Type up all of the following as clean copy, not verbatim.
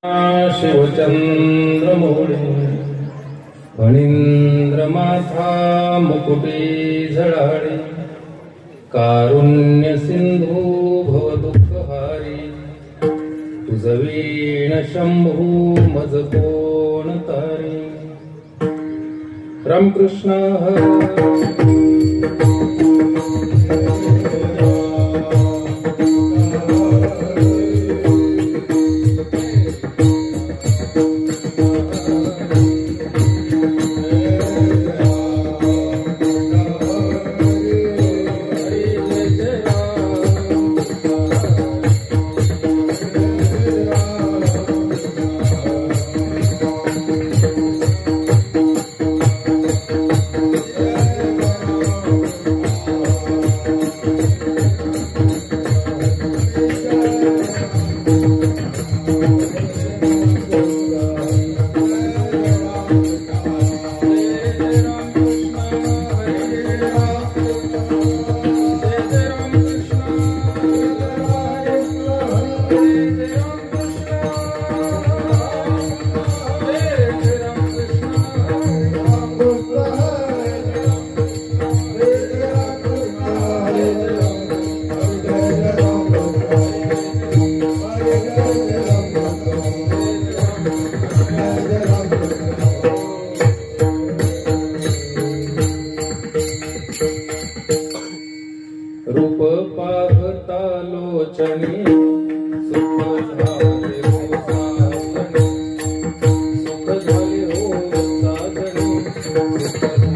शिवचंद्रमौळी फणींद्रमाथा मुकुटी झळाळी कारुण्य सिंधू भवदुःखहारी तुझवीण शंभू मज कोण तारी. रामकृष्ण हरी. रूप पाहता लोचनी सुख झाले हो साधनी, सुख झाले हो साधनी, सुख झाले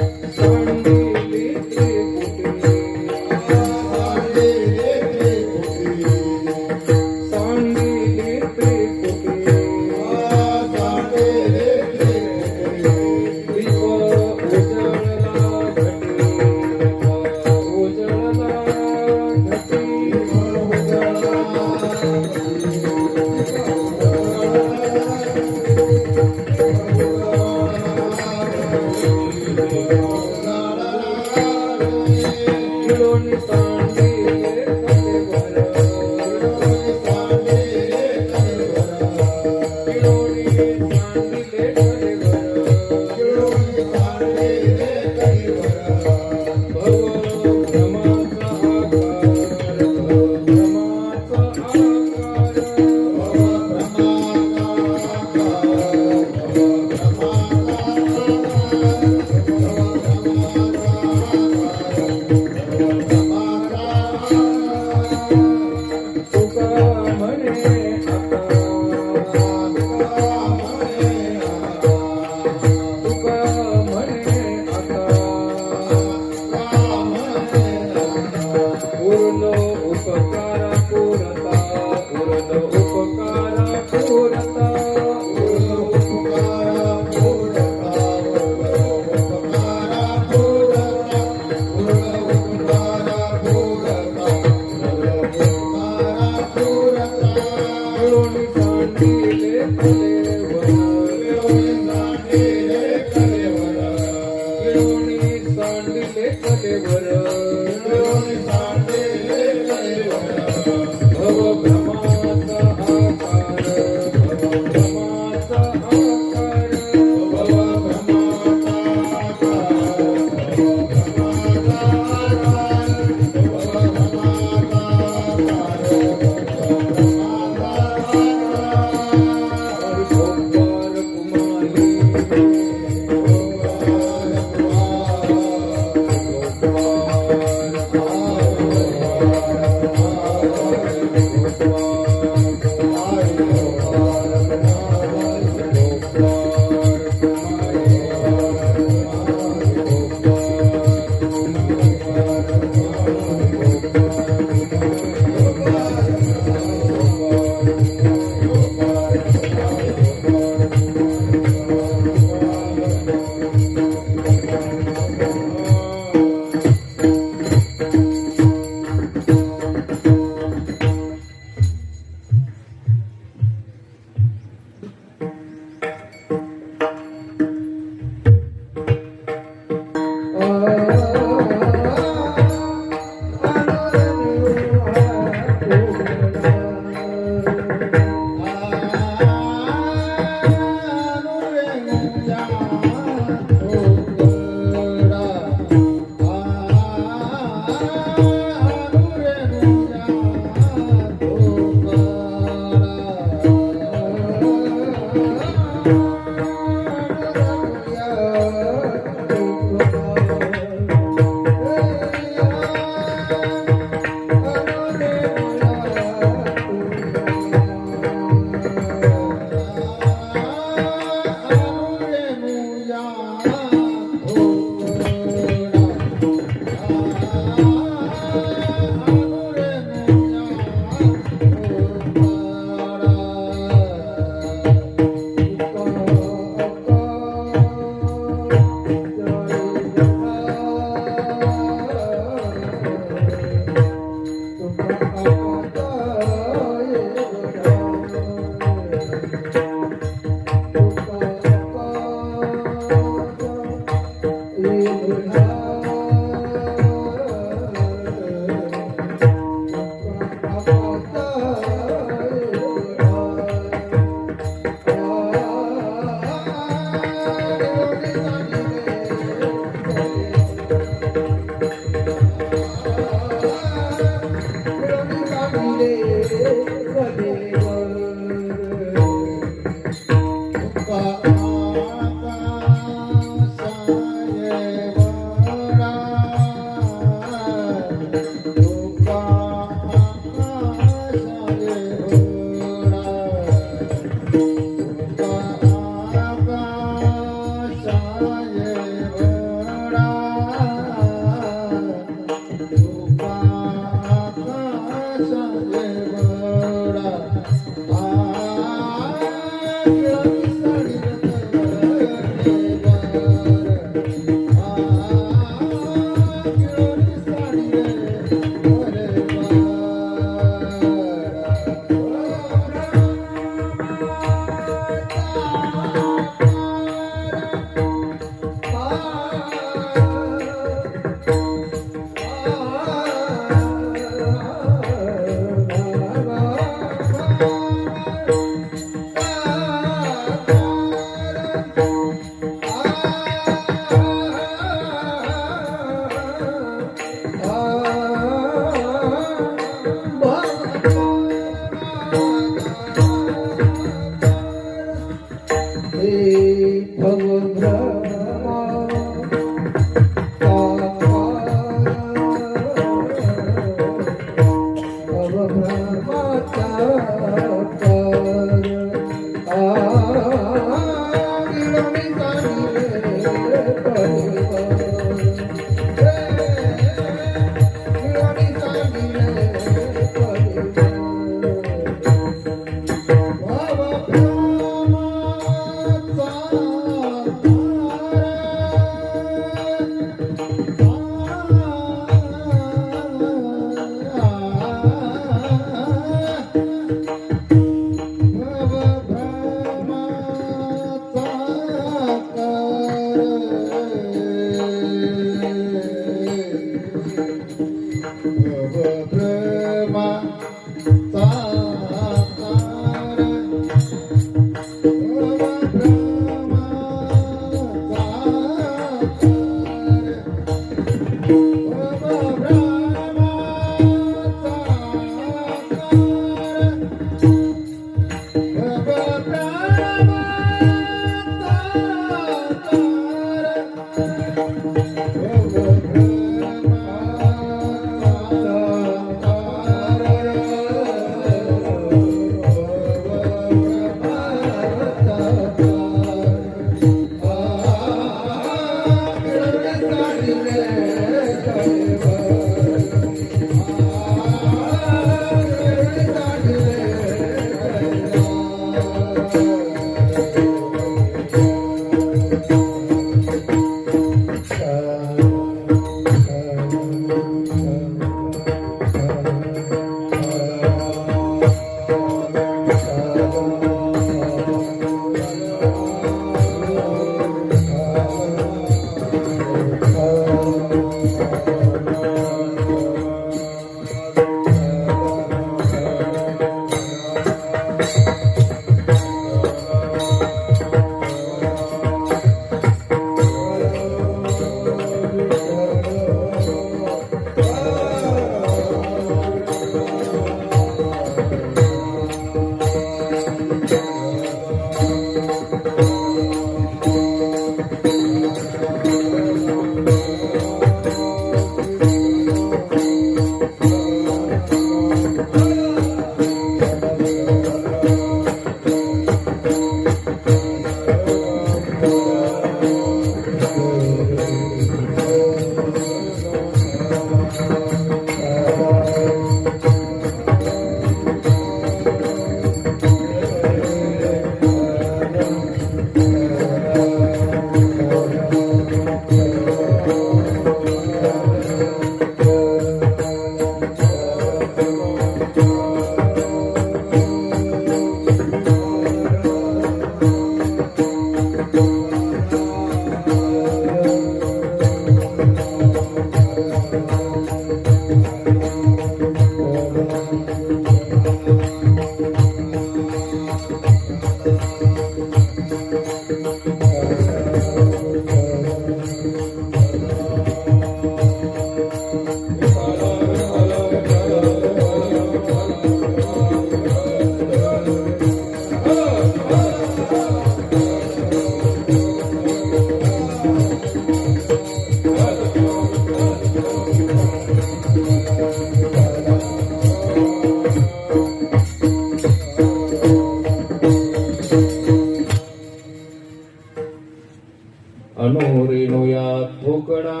मनोरेणुयात ठोकडा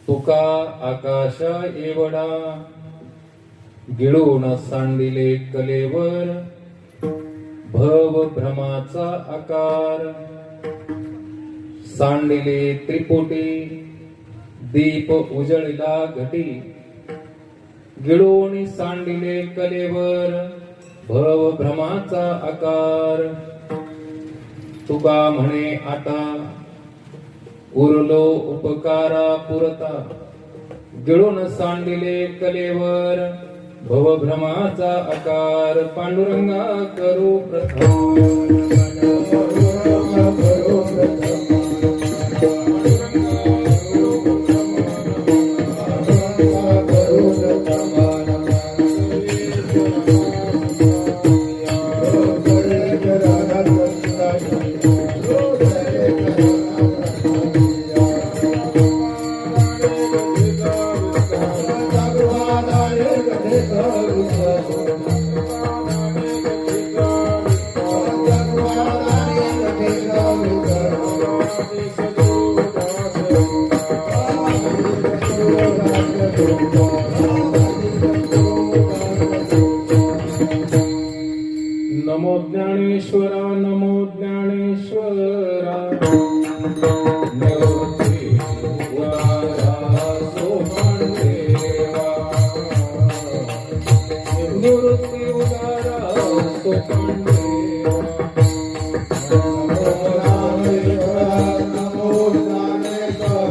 तुका आकाशा एवढा गिळून सांडिले कलेवर भव भ्रमाचा आकार सांडिले त्रिपुटी दीप उजळला घटी गिळून सांडिले कलेवर भव भ्रमाचा आकार तुका म्हणे आता उरलो उपकारा पुरता गिळून सांडिले कलेवर भव भ्रमाचा आकार पांडुरंगा करू प्रथम नमो ज्ञानेश्वरा नमो ज्ञानेश्वरा निवृत्ती उदारा सोपांडेवा निवृत्ती उदारा सोपांडेवा नमो ज्ञानेश्वरा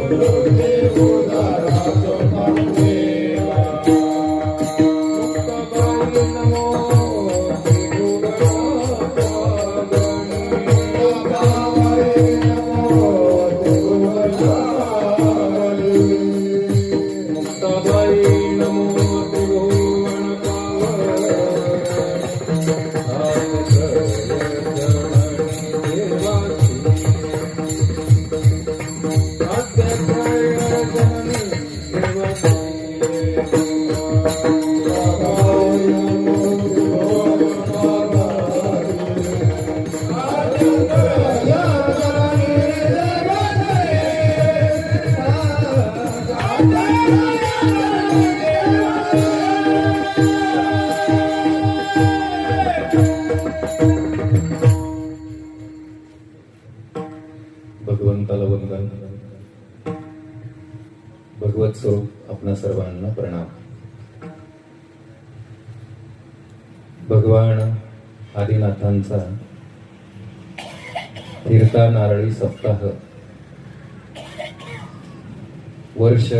निवृत्ती उदारा सोपांडेवा भगवंताला वंदन. भगवत स्वरूप आपणा सर्वांना प्रणाम. भगवान आदिनाथांचा तीर्था नारळी सप्ताह वर्ष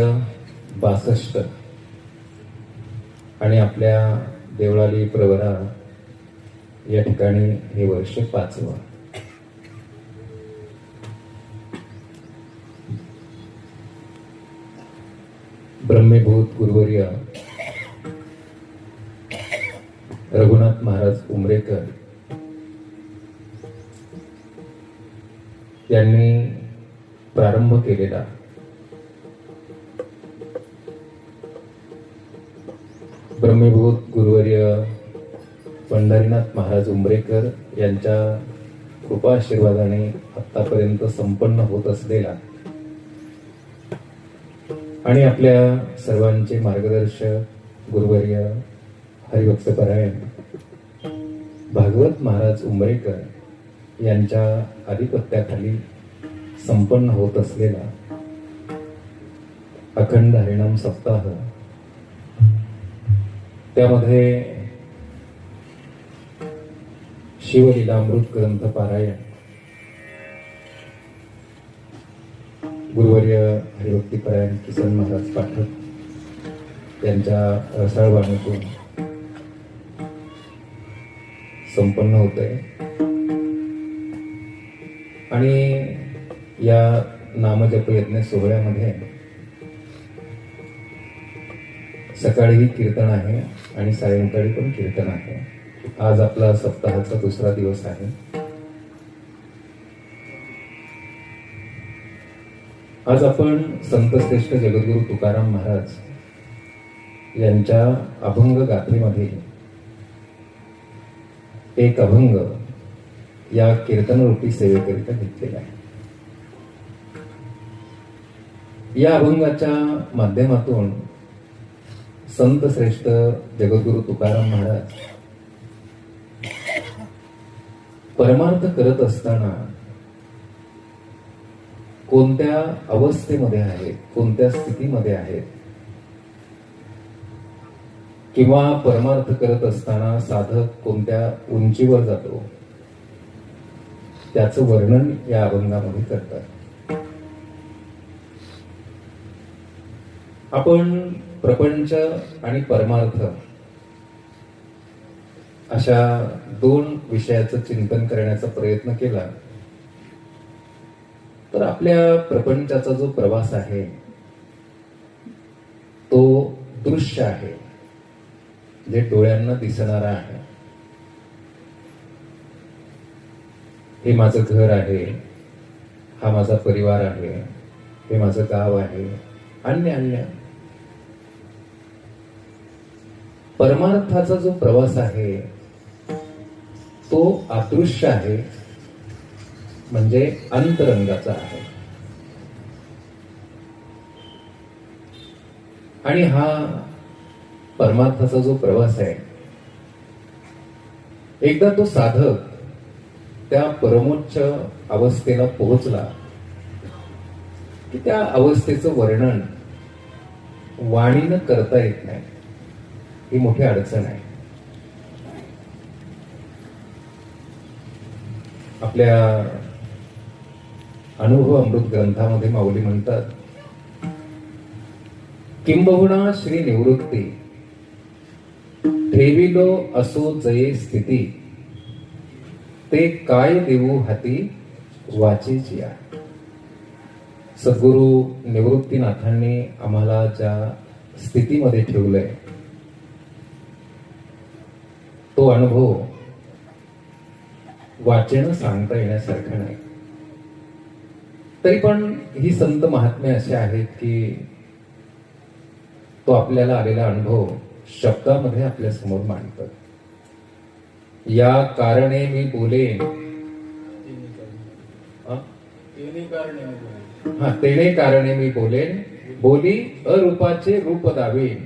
62 आणि आपल्या देवळाली प्रवरा या ठिकाणी हे वर्ष 5वं. ब्रह्मीभूत गुरुवर्य रघुनाथ महाराज उमरेकर यांनी प्रारंभ केलेला ब्रह्मीभूत गुरुवर्य पंढरीनाथ महाराज उमरेकर यांच्या कृपा आशीर्वादाने आतापर्यंत संपन्न होत असलेला आणि आपल्या सर्वांचे मार्गदर्शक गुरुवर्य हरिभक्तपरायण भागवत महाराज उमरेकर यांच्या आधिपत्याखाली संपन्न होत असलेला अखंड हरिनाम सप्ताह, त्यामध्ये शिवलीलामृत ग्रंथ पारायण गुरुवर्य हरिभक्तीपरायण किसन महाराज पाठक यांच्या रसाळवाणीतून संपन्न होत आहे. आणि या नामजप यज्ञ सोहळ्यामध्ये सकाळीही कीर्तन आहे आणि सायंकाळी पण कीर्तन आहे. आज आपला सप्ताहाचा दुसरा दिवस आहे. आज आपण संतश्रेष्ठ जगद्गुरु तुकाराम महाराज यांच्या अभंग गाथेमध्ये एक अभंग या कीर्तनरूपी सेवेकरिता घेतलेला आहे. या अभंगाच्या माध्यमातून संत श्रेष्ठ जगद्गुरु तुकाराम महाराज परमार्थ करत असताना कोणत्या अवस्थेमध्ये आहेत, कोणत्या स्थितीमध्ये आहेत, किंवा परमार्थ करत असताना साधक कोणत्या उंचीवर जातो, त्याचं वर्णन या अभंगामध्ये करतात. आपण प्रपंच आणि परमार्थ अशा दोन विषयाचं चिंतन करण्याचा प्रयत्न केला तर आपल्या प्रपंचाचा जो प्रवास आहे तो दृश्य आहे, जे डोळ्यांना दिसणारा आहे. हे माझं घर आहे, हा माझा परिवार आहे, हे माझं गाव आहे, अन्य अन्य. परमार्थाचा जो प्रवास आहे तो अदृश्य आहे, म्हणजे अंतरंगाचा आहे. आणि हा परमार्थाचा जो प्रवास आहे, एकदा तो साधक त्या परमोच्च अवस्थेला पोहोचला की त्या अवस्थेचं वर्णन वाणीनं करता येत नाही. ही मोठी अडचण आहे. आपल्या अनुभव अमृत ग्रंथामध्ये माऊली म्हणतात, किंबहुना श्री निवृत्ती ठेविलो असो जये स्थिती, ते काय देऊ हाती वाचेचिया. सद्गुरु निवृत्तीनाथांनी आम्हाला ज्या स्थितीमध्ये ठेवलंय तो अनुभव वाचेनं सांगता येण्यासारखा नाही. तरी पण ही संत महात्म्य असे आहेत की तो आपल्याला आलेला अनुभव शब्दामध्ये आपल्या समोर मांडतात. या कारणे मी बोलेन, तेने कारणे मी बोलेन, बोली अरूपाचे रूप दावेन.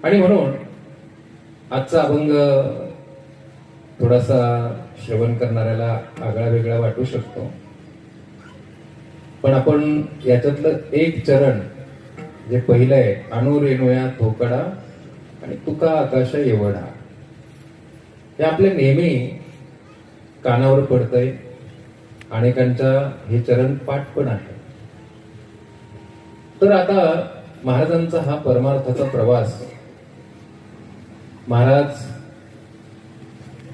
आणि म्हणून आजचा अभंग थोडासा श्रवण करणाऱ्याला आगळा वेगळा वाटू शकतो, पण आपण याच्यातलं एक चरण जे पहिलं आहे, अनु रेणुया थोकडा आणि तुका आकाश एवढा, हे आपले नेहमी कानावर पडतंय. अनेकांच्या हे चरण पाठ पण आहे. तर आता महाराजांचा हा परमार्थाचा प्रवास, महाराज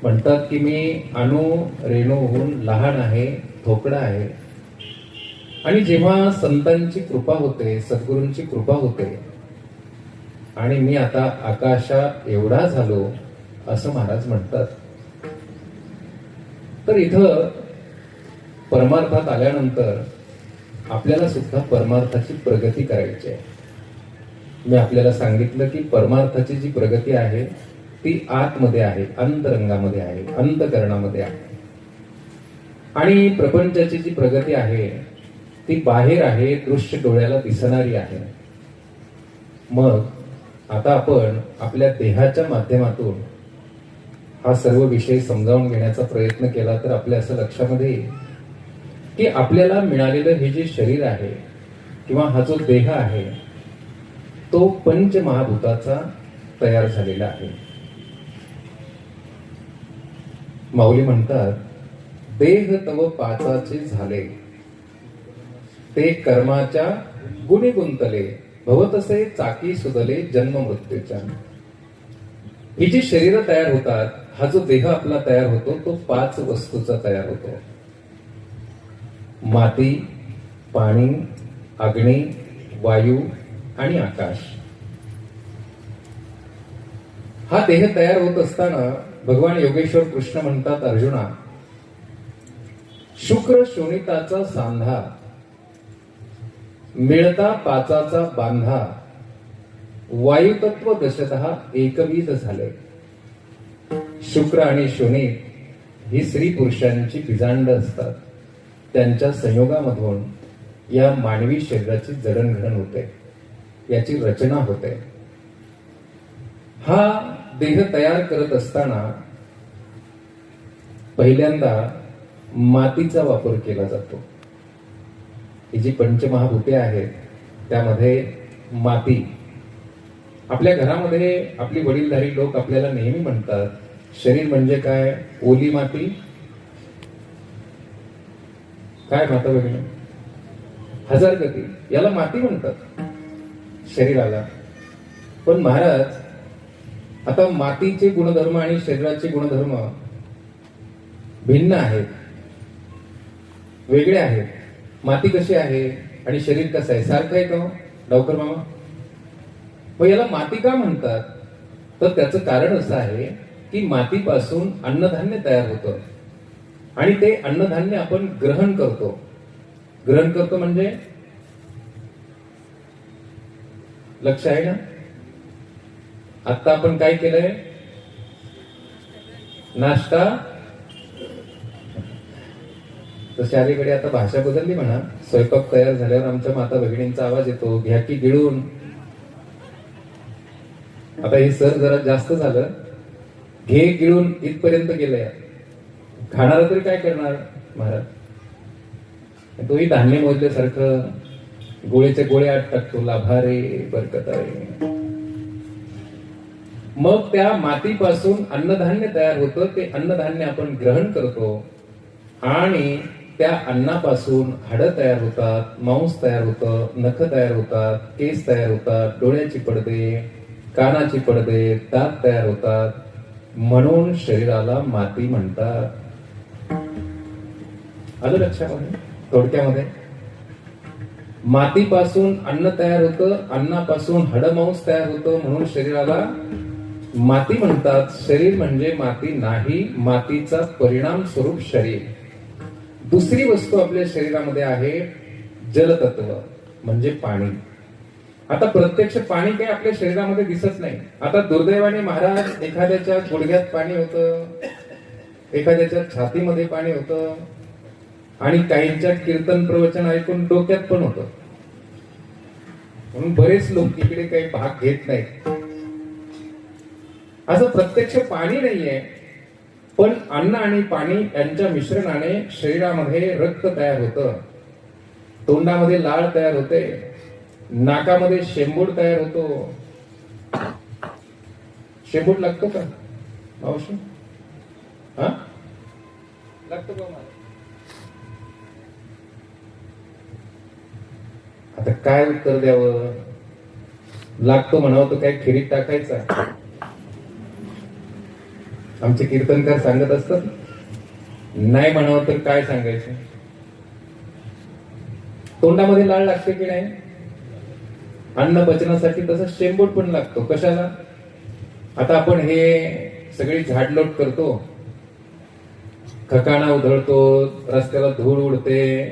म्हणतात की मी अनु रेणूहून लहान आहे, थोकडा आहे. आणि जेव्हा संतांची कृपा होते, सद्गुरूंची कृपा होते आणि मी आता आकाशा एवढा झालो, असं महाराज म्हणतात. तर इथं परमार्थात आल्यानंतर आपल्याला सुद्धा परमार्थाची प्रगती करायची आहे. मी आपल्याला सांगितलं की परमार्थाची जी प्रगती आहे ती आतमध्ये आहे, अंतरंगामध्ये आहे, अंतकरणामध्ये आहे. आणि प्रपंचाची जी प्रगती आहे ती बाहेर आहे, दृश्य डोळ्याला दिसणारी आहे. मग आता आपण आपल्या देहाच्या माध्यमातून हा सर्व विषय समजावून घेण्याचा प्रयत्न केला तर आपल्या असं लक्षामध्ये येईल की आपल्याला मिळालेलं हे जे शरीर आहे किंवा हा जो देह आहे तो पंचमहाभूताचा तयार झालेला आहे. माऊली म्हणतात, देह तव पाचाचे झाले, ते कर्माच्या गुणी गुंतले, भवतसे चाकी सुदले जन्म मृत्यूच्या. ही जी शरीर तयार होतात, हा जो देह आपला तयार होतो तो 5 वस्तूचा तयार होतो. माती, पाणी, अग्नी, वायू आणि आकाश. हा देह तयार होत असताना भगवान योगेश्वर कृष्ण म्हणतात अर्जुना, शुक्र शोणिताचा सांधा, मिळता पाचाचा बांधा, वायुतत्व दशतः एकविध झाले. शुक्र आणि शोनी ही स्त्री पुरुषांची बीजांड असतात. त्यांच्या संयोगामधून या मानवी शरीराची जडणघडण होते, याची रचना होते. हा देह तयार करत असताना पहिल्यांदा मातीचा वापर केला जातो. ही जी पंचमहाभूते आहेत त्यामध्ये माती. आपल्या घरामध्ये आपली वडीलधारी लोक आपल्याला नेहमी म्हणतात, शरीर म्हणजे काय? ओली माती. काय माता वगैरे हजार गती, याला माती म्हणतात शरीराला. पण महाराज, आता मातीचे गुणधर्म आणि शरीराचे गुणधर्म भिन्न आहेत, वेगळे आहेत. माती कशी आहे आणि शरीर कसं आहे? सारखं आहे का डावकर मामा? मग याला माती का म्हणतात? तर त्याचं कारण असं आहे की मातीपासून अन्नधान्य तयार होतं आणि ते अन्नधान्य आपण ग्रहण करतो. ग्रहण करतो म्हणजे लक्ष आहे ना? आता आपण काय केलंय? नाश्ता. तशी अलीकडे आता भाषा बदलली म्हणा. स्वयंपाक तयार झाल्यावर आमच्या माता भगिनींचा आवाज येतो, घ्या की गिळून. आता हे सर जरा जास्त झालं, घे गिळून इथपर्यंत गेलंय. खाणारा तरी काय करणार महाराज? तोही धान्य मोजल्यासारखं गोळेचे गोळे आत टाकतो, लाभारे बरकतारे. मग त्या मातीपासून अन्नधान्य तयार होतं. ते अन्नधान्य आपण ग्रहण करतो आणि त्या अन्नापासून हाडं तयार होतात, मांस तयार होतं, नख तयार होतात, केस तयार होतात, डोळ्याची पडदे, कानाची पडदे, दात तयार होतात. म्हणून शरीराला माती म्हणतात. आलं लक्षामध्ये? थोडक्यामध्ये मातीपासून अन्न तयार होतं, अन्नापासून हाडमांस तयार होतं, म्हणून शरीराला माती म्हणतात. शरीर म्हणजे माती नाही, मातीचा परिणाम स्वरूप शरीर. दुसरी वस्तू आपल्या शरीरामध्ये आहे जलतत्व, म्हणजे पाणी. आता प्रत्यक्ष पाणी काही आपल्या शरीरामध्ये दिसत नाही. आता दुर्दैवाने महाराज, एखाद्याच्या गुडघ्यात पाणी होतं, एखाद्याच्या छातीमध्ये पाणी होतं आणि काहींच्या कीर्तन प्रवचन ऐकून डोक्यात पण होतं. म्हणून बरेच लोक इकडे काही भाग घेत नाहीत. असं प्रत्यक्ष पाणी नाहीये, पण अन्न आणि पाणी यांच्या मिश्रणाने शरीरामध्ये रक्त तयार होतं, तोंडामध्ये लाळ तयार होते, नाकामध्ये शेंबूड तयार होतो. शेंबूड लागतो का मावशी? हा, लागतो का? आता काय उत्तर द्यावं? लागतो म्हणावं तर काय खिरीत टाकायचा? आमचे कीर्तनकार सांगत असतात. नाही म्हणावं तर काय सांगायचं? तोंडामध्ये लाळ लागते की नाही? अन्न पचनासाठी तसं शेंबूड पण लागतो. कशाला? आता आपण हे सगळी झाडलोट करतो, खकाणा उधळतो, रस्त्याला धूळ उडते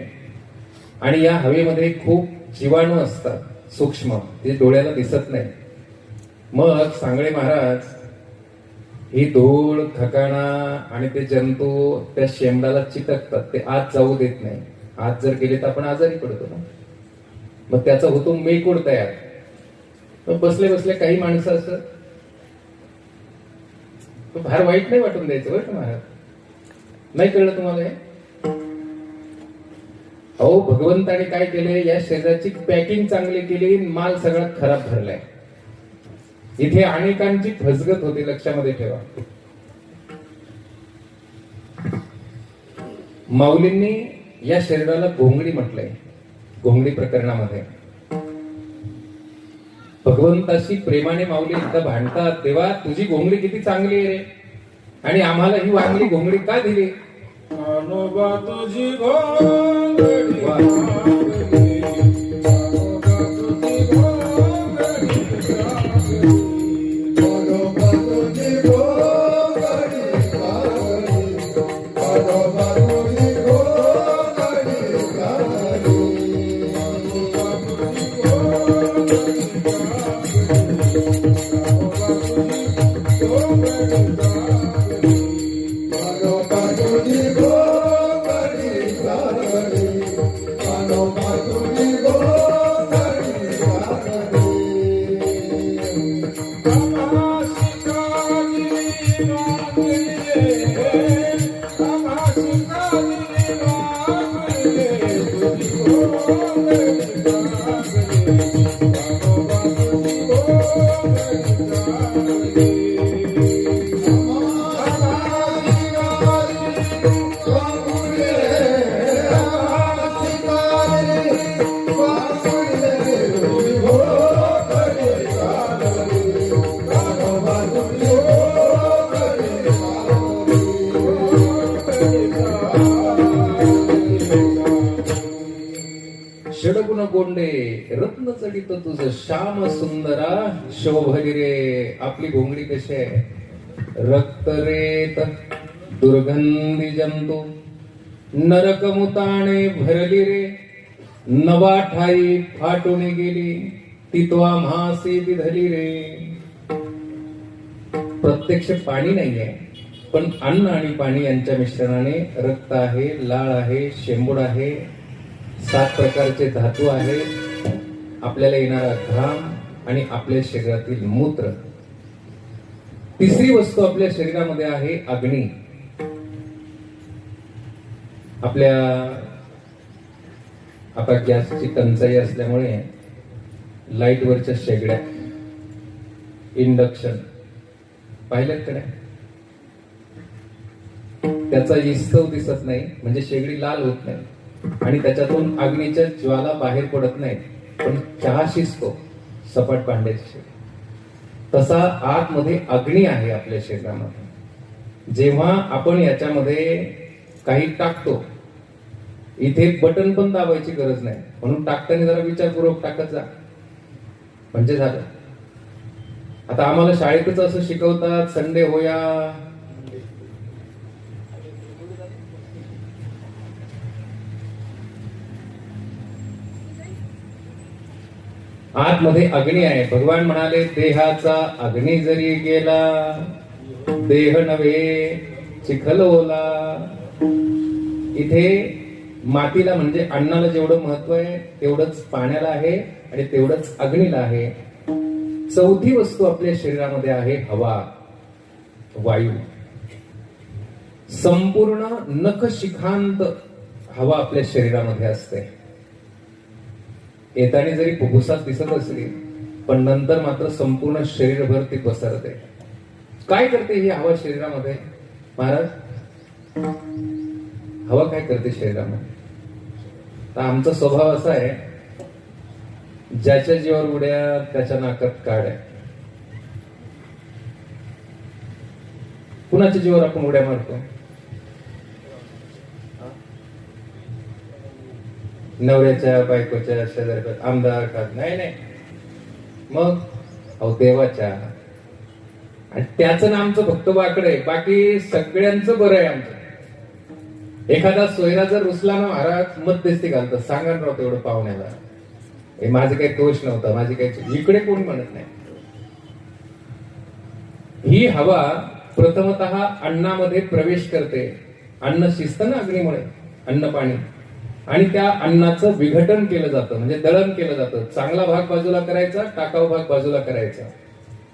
आणि या हवेमध्ये खूप जीवाणू असतात सूक्ष्म, ते डोळ्याला दिसत नाही. मग सांगळे महाराज, ही धूळ, खकाणा आणि ते जंतू त्या शेंबडाला चिटकतात, ते आत जाऊ देत नाही. आत जर गेले तर आपण आजारी पडतो ना. मग त्याचा होतो मेकुड तयार. मग बसले बसले काही माणसं असं, फार वाईट नाही वाटून द्यायचं बरं का महाराज. नाही कळलं तुम्हाला हे? अहो, भगवंताने काय केलंय? या शरीराची पॅकिंग चांगली केली, माल सगळा खराब भरलाय. इथे अनेकांची फसगत होते, लक्षामध्ये ठेवा. माऊलींनी या शरीराला घोंगडी म्हटलंय. घोंगडी प्रकरणामध्ये भगवंताशी प्रेमाने माऊली एकदा भांडतात, तेव्हा तुझी घोंगडी किती चांगली आहे रे, आणि आम्हाला ही वांगली घोंगडी का दिली? तुझी षडगुण गोंडे रत्न चढित तुझ श्याम सुंदरा शोभली रे. आपली घोंगडी कशी आहे? रक्तरेत दुर्गंधी जंतू नरक मुताणे भरली रे. नवा ठाई फाटून गेली तित्वा म्हासी विधली रे. प्रत्यक्ष पाणी नाहीये, पण अन्न आणि पाणी यांच्या मिश्रणाने रक्त आहे, लाळ आहे, शेंबूड आहे, 7 प्रकारचे धातू आहेत, आपल्याला येणारा घाम आणि आपल्या शरीरातील मूत्र. तिसरी वस्तू आपल्या शरीरामध्ये आहे अग्नी. आपल्या आता गॅसची टंचाई असल्यामुळे लाईटवरच्या शेगड्या, इंडक्शन पाहिलेत का नाही? त्याचा इस्तव दिसत नाही, म्हणजे शेगडी लाल होत नाही आणि त्याच्यातून अग्नीच्या ज्वाला बाहेर पडत नाही, पण चहा शिजतो सपाट भांड्याची शेगडी. तसा आतमध्ये अग्नी आहे आपल्या शरीरामध्ये. जेव्हा आपण याच्यामध्ये काही टाकतो, इथे बटन पण दाबायची गरज नाही, म्हणून टाकताना जरा विचारपूर्वक टाकत जा, म्हणजे झालं. आता आम्हाला शाळेतच असं शिकवतात, संडे होया, आतमध्ये अग्नी आहे. भगवान म्हणाले, देहाचा अग्नी जरी गेला, देह नव्हे चिखल ओला. इथे मातीला म्हणजे अन्नाला जेवढं महत्व आहे तेवढंच पाण्याला आहे आणि तेवढंच अग्नीला आहे. चौथी वस्तू आपल्या शरीरामध्ये आहे हवा, वायू. संपूर्ण नखशिखांत हवा आपल्या शरीरामध्ये असते. येताना जरी फुफ्फुसात दिसत असली, पण नंतर मात्र संपूर्ण शरीरभर ती पसरते. काय करते ही हवा शरीरामध्ये? महाराज, हवा काय करते शरीरामध्ये? तर आमचा स्वभाव असा आहे, ज्याच्या जीवावर उड्या त्याच्या नाकात काड्या. कुणाच्या जीवावर आपण उड्या मारतो? नवऱ्याच्या, बायकोच्या, शेजाऱ्याच्या, आमदार का? नाही, मग अहो देवाच्या. आणि त्याचं ना आमचं फक्त वाकड आहे, बाकी सगळ्यांचं बरं आहे आमचं. एखादा सोयरा जर रुसला ना, महाराज मध्यस्थी घालतात, सांगा राव तेवढं पाहुण्याला, हे माझे काही दोष नव्हता, माझी काही, इकडे कोणी म्हणत नाही. ही हवा प्रथमतः अन्नामध्ये प्रवेश करते. अन्न शिजतं ना अग्नीमुळे, अन्न पाणी, आणि त्या अन्नाचं विघटन केलं जातं, म्हणजे दळण केलं जातं. चांगला भाग बाजूला करायचा, टाकाऊ भाग बाजूला करायचा,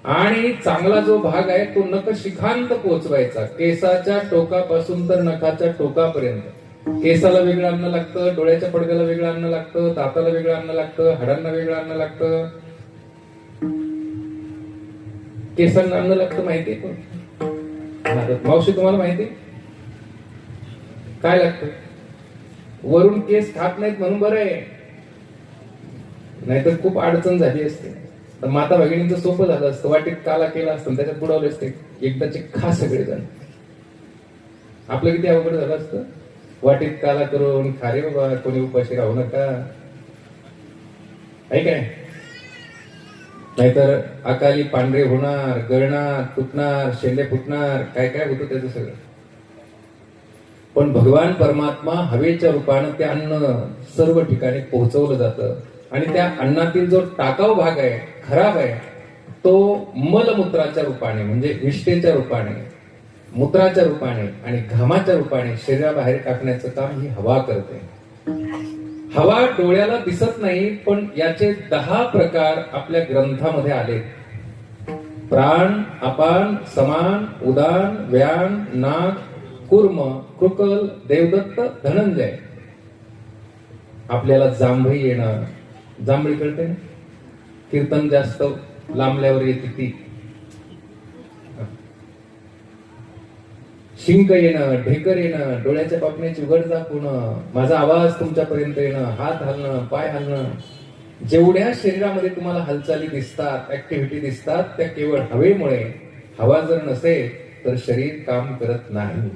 आणि चांगला जो भाग आहे तो नखशिखांत पोहोचवायचा. केसाच्या टोकापासून तर नखाच्या टोकापर्यंत. केसाला वेगळं अन्न लागतं, डोळ्याच्या पडद्याला वेगळं अन्न लागतं, दाताला वेगळं अन्न लागतं, हाडांना वेगळं अन्न लागतं. केसांना अन्न लागतं माहितीये पण? मावशी तुम्हाला माहिती काय लागतं? वरून केस खात नाहीत म्हणून बरं आहे, नाहीतर खूप अडचण झाली असते. तर माता भगिनींचं सोपं झालं असतं, वाटीत काला केला असतं, त्याच्यात बुडवले असते एकदाचे खा सगळेजण. आपलं किती अवघड झालं असतं, वाटीत काला करून खा रे बाबा, कोणी उपाशी राहू नका, आहे काय? नाहीतर अकाली पांढरे होणार, गळणार, तुटणार, शेंडे फुटणार, काय काय होतं त्याचं सगळं. पण भगवान परमात्मा हवेच्या रूपानं ते अन्न सर्व ठिकाणी पोहोचवलं जातं, आणि त्या अन्नातील जो टाकाऊ भाग आहे, खराब आहे, तो मलमूत्राच्या रूपाने, म्हणजे विष्ठेच्या रूपाने, मूत्राच्या रूपाने आणि घामाच्या रूपाने शरीराबाहेर टाकण्याचं काम ही हवा करते. हवा डोळ्याला दिसत नाही, पण याचे 10 प्रकार आपल्या ग्रंथामध्ये आले. प्राण, अपान, समान, उदान, व्यान, नाक, कूर्म, कृकल, देवदत्त, धनंजय. आपल्याला जांभई येणं, जांभळी कळते ना, कीर्तन जास्त लांबल्यावर येते ती. शिंक येणं, ढेकर येणं, डोळ्याच्या पापण्याची उघड झाकणं, माझा आवाज तुमच्यापर्यंत येणं, हात हलणं, पाय हलणं, जेवढ्या शरीरामध्ये तुम्हाला हालचाली दिसतात, ऍक्टिव्हिटी दिसतात, त्या केवळ हवेमुळे. हवा जर नसेल तर शरीर काम करत नाही.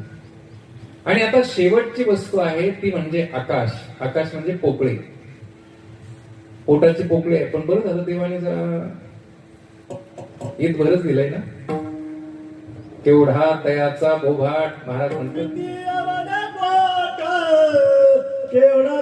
आणि आता शेवटची वस्तू आहे ती म्हणजे आकाश. आकाश म्हणजे पोकळे, पोटाची पोकळे आहे. पण बरं झालं देवाने जरा ईद बरंच दिलंय ना. केवढा तयाचा बोभाट, महाराज म्हणतात केवढा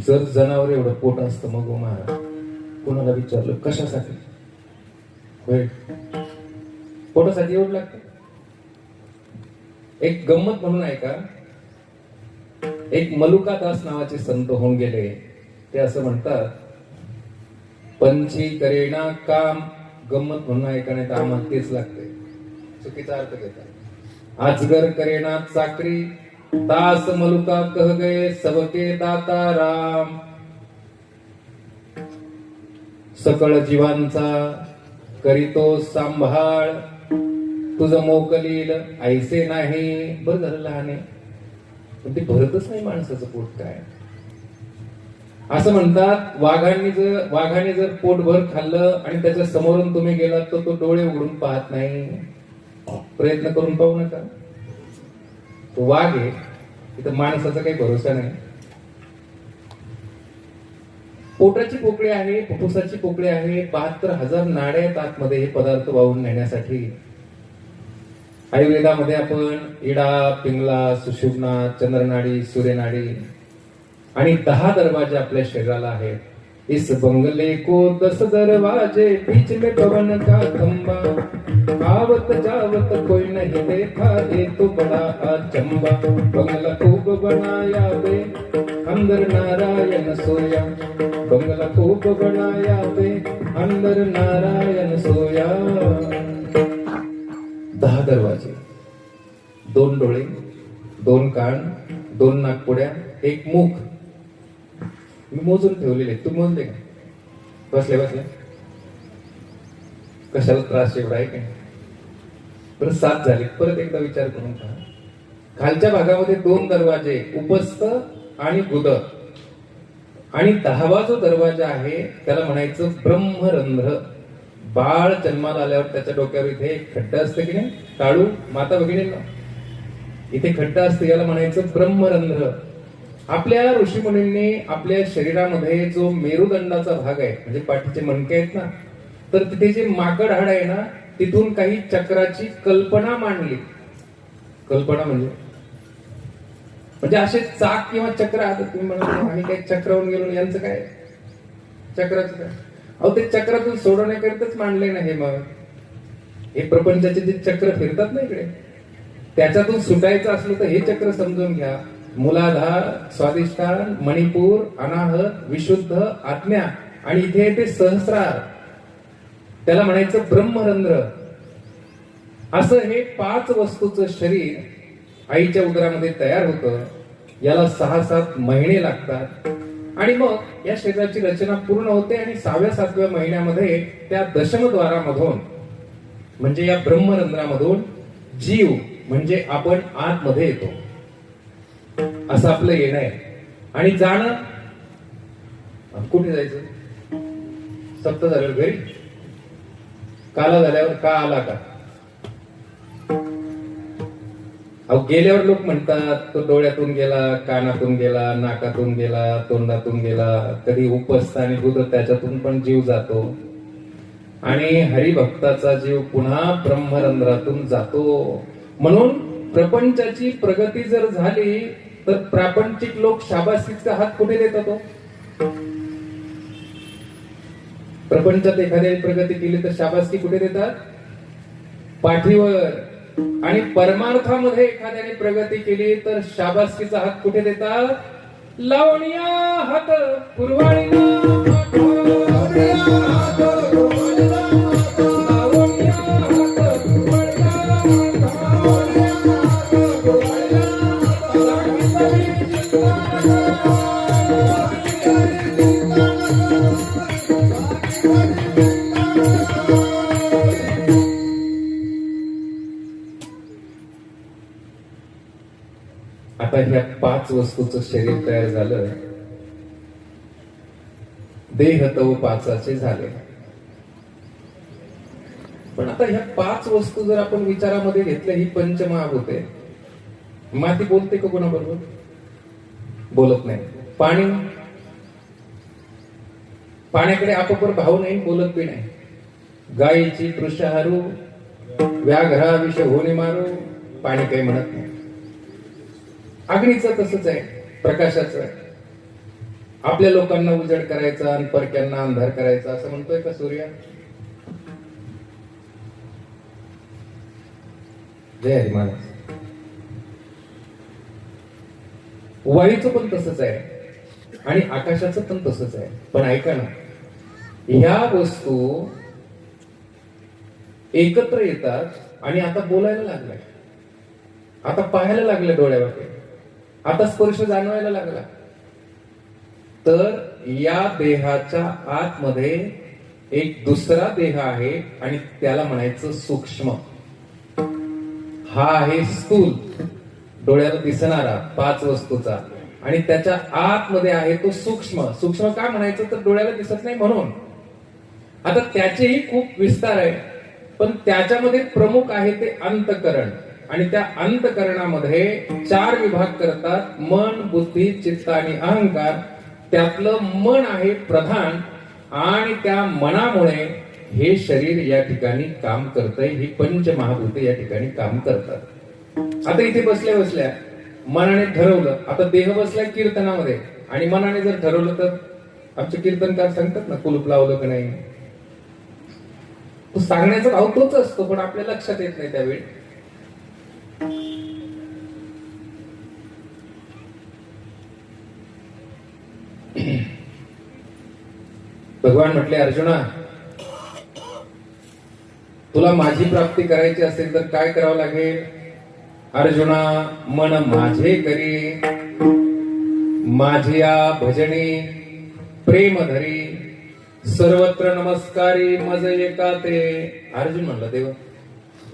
जर जनावर एवढं पोट असतं मग महाराज कोणाला विचारलं कशासाठी, होय पोटासाठी एवढं लागतं. एक गंमत म्हणून आहे का, एक मलुकादास नावाचे संत होऊन गेले. ते असं म्हणतात, पंछी करेना काम. गंमत म्हणून आहे का, नाही तर आम्हाला तेच लागते. चुकीचा अर्थ घेतात. आजगर करेना चाकरी, दास मलुका कह गए सबके दाता राम. सकळ जीवांचा करीतो सांभाळ, तुझ मोकलील ऐसे नाही. बरं झालं लहान आहे, पण ते भरतच नाही माणसाचं पोट. काय असं म्हणतात, वाघाने जर पोटभर खाल्लं आणि त्याच्या समोरून तुम्ही गेलात तर तो डोळे उघडून पाहत नाही. प्रयत्न करून पाहू नका. तो वाघ आहे, इथं माणसाचा काही भरोसा नाही. पोटाची पोकळी आहे, फुफ्फुसाची पोकळी आहे, 72,000 नाड्या आहेत आतमध्ये हे पदार्थ वाहून नेण्यासाठी. आयुर्वेदामध्ये आपण इडा, पिंगला, सुषुम्ना, चंद्रनाडी, सूर्यनाडी आणि 10 दरवाजे आपल्या शरीराला आहेत. इस बंगले को 10 दरवाजे, बीच में पवन का खंबा, आवत जावत कोई नहीं देखा, ये तो बड़ा अचंबा. बंगला खूब बनाया बे, अंदर नारायण सोया. बंगला खूब बनाया बे, अंदर नारायण सोया. 10 दरवाजे, 2 डोळे, 2 कान, 2 नाकपुड्या, 1 मुख. मी मोजून ठेवलेले, तू मोजले का? बसले बसले कशाला त्रास एवढा आहे काय? परत 7 झाले. परत एकदा विचार करून पहा. खालच्या भागामध्ये 2 दरवाजे, उपस्थ आणि गुद. आणि 10वा जो दरवाजा आहे त्याला म्हणायचं ब्रह्मरंध्र. बाळ जन्माला आल्यावर त्याच्या डोक्यावर इथे एक खड्डा असतं की नाही, काळू माता भगिनींना, इथे खड्डा असतं, याला म्हणायचं ब्रह्मरंध्र. आपल्या ऋषीमुनींनी आपल्या शरीरामध्ये जो मेरुदंडाचा भाग आहे, म्हणजे पाठीचे मणके आहेत ना, तर तिथे जे माकड हाड आहे ना, तिथून काही चक्राची कल्पना मांडली. कल्पना म्हणजे असे चाक किंवा चक्र. आता तुम्ही म्हणा आम्ही काही चक्रावरून गेलो, यांचं काय चक्राचं काय? अहो ते चक्रातून सोडवण्याकरिताच मांडले ना हे. मग हे प्रपंचाचे जे चक्र फिरतात ना इकडे, त्याच्यातून सुटायचं असलं तर हे चक्र समजून घ्या. मूलाधार, स्वादिष्ठान, मणिपूर, अनाहत, विशुद्ध, आज्ञा आणि इथे ते सहस्रार, त्याला म्हणायचं ब्रह्मरंध्र. असं हे 5 वस्तूचं शरीर आईच्या उदरामध्ये तयार होतं. याला 6-7 महिने लागतात आणि मग या शरीराची रचना पूर्ण होते. आणि 6व्या-7व्या महिन्यामध्ये त्या दशमद्वारामधून, म्हणजे या ब्रह्मरंध्रामधून जीव म्हणजे आपण आतमध्ये येतो. असं आपलं येणं आहे. आणि जाणं कुठे जायचं? सप्त झाल्यावर घरी, काला झाल्यावर का आला का? अहो गेल्यावर लोक म्हणतात तो डोळ्यातून गेला, कानातून गेला, नाकातून गेला, तोंडातून गेला. कधी उपस्थ आणि गुद त्याच्यातून पण जीव जातो. आणि हरिभक्ताचा जीव पुन्हा ब्रह्मरंध्रातून जातो. म्हणून प्रपंचाची प्रगती जर झाली तर प्रापंचिक लोक शाबासकीचा हात कुठे देतात? प्रपंचात एखाद्याने प्रगती केली तर शाबासकी कुठे देतात? पाठीवर. आणि परमार्थामध्ये एखाद्याने प्रगती केली तर शाबासकीचा हात कुठे देतात? लावणीया हात कुरवाळीला आता ह्या 5 वस्तूचं शरीर तयार झालं. देह तव पाचाचे झाले. पण आता ह्या 5 वस्तू जर आपण विचारामध्ये घेतल्या, ही पंचमहाभूते. माती बोलते का कोणाबरोबर? बोलत नाही. पाणी, पाण्याकडे आपोपर भाव नाही, बोलत बी नाही. गायीची तृषाहारू व्याघ्रा विष होणे मारू, पाणी काही म्हणत नाही. अग्नीचं तसंच आहे, प्रकाशाचं. आपल्या लोकांना उजड करायचा आणि परक्यांना अंधार करायचा असं म्हणतोय का सूर्य? जय हरी महाराज. वायूचं पण तसंच आहे आणि आकाशाचं पण तसंच आहे. पण ऐका ना, ह्या वस्तू एकत्र येतात आणि आता बोलायला लागलाय, आता पाहायला लागले डोळ्यावर, आता स्पर्श जाणवायला लागला. तर या देहाच्या आतमध्ये एक दुसरा देह आहे आणि त्याला म्हणायचं सूक्ष्म. हा आहे स्थूल, डोळ्याला दिसणारा 5 वस्तूचा, आणि त्याच्या आतमध्ये आहे तो सूक्ष्म. सूक्ष्म का म्हणायचं? तर डोळ्याला दिसत नाही म्हणून. आता त्याचेही खूप विस्तार आहे, पण त्याच्यामध्ये प्रमुख आहे ते अंतःकरण. आणि त्या अंतःकरणामध्ये 4 विभाग करतात: मन, बुद्धी, चित्त आणि अहंकार. त्यातलं मन आहे प्रधान, आणि त्या मनामुळे हे शरीर या ठिकाणी काम करतंय. ही पंचमहाभूते या ठिकाणी काम करतात. आता इथे बसल्या बसल्या मनाने ठरवलं, आता देह बसलाय कीर्तनामध्ये, आणि मनाने जर ठरवलं तर आमचे कीर्तनकार सांगतात ना, कुलूप लावलं का नाही. तो सांगण्याचा भाव तोच असतो, पण आपल्या लक्षात येत नाही त्यावेळी. भगवान म्हटले, अर्जुना, तुला माझी प्राप्ती करायची असेल तर काय करावं लागेल? अर्जुना, मन माझे करी, माझिया भजनी, प्रेम धरी, सर्वत्र नमस्कारी मज एका ते. अर्जुन म्हणला, देव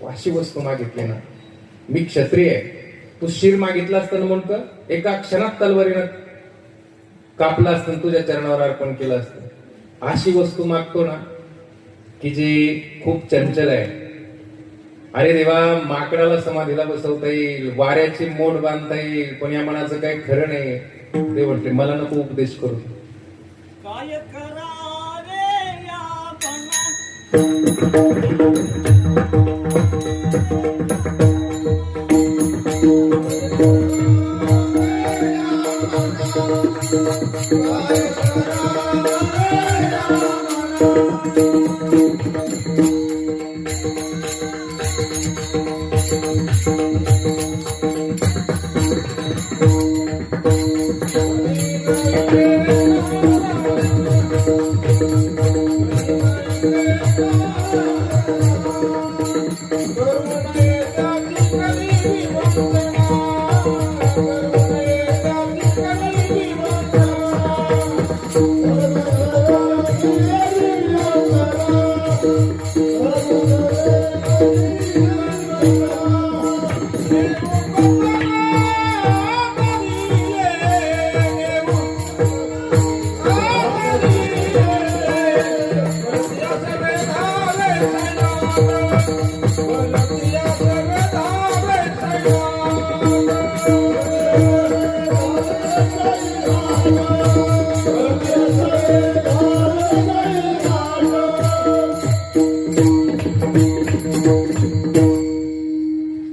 वाशी वस्तू मागितली ना, मी क्षत्रिय आहे, तू शिर मागितला असतं म्हणतं एका क्षणात तलवारीनं कापला असतं, तुझ्या चरणावर अर्पण केलं असतं. अशी वस्तू मागतो ना की जी खूप चंचल आहे. अरे देवा, माकडाला समाधीला बसवता येईल, वाऱ्याची मोड बांधता येईल, पण या मनाचं काही खरं नाही. देव म्हटले, मला नको उपदेश करू. काय करावे या Hola,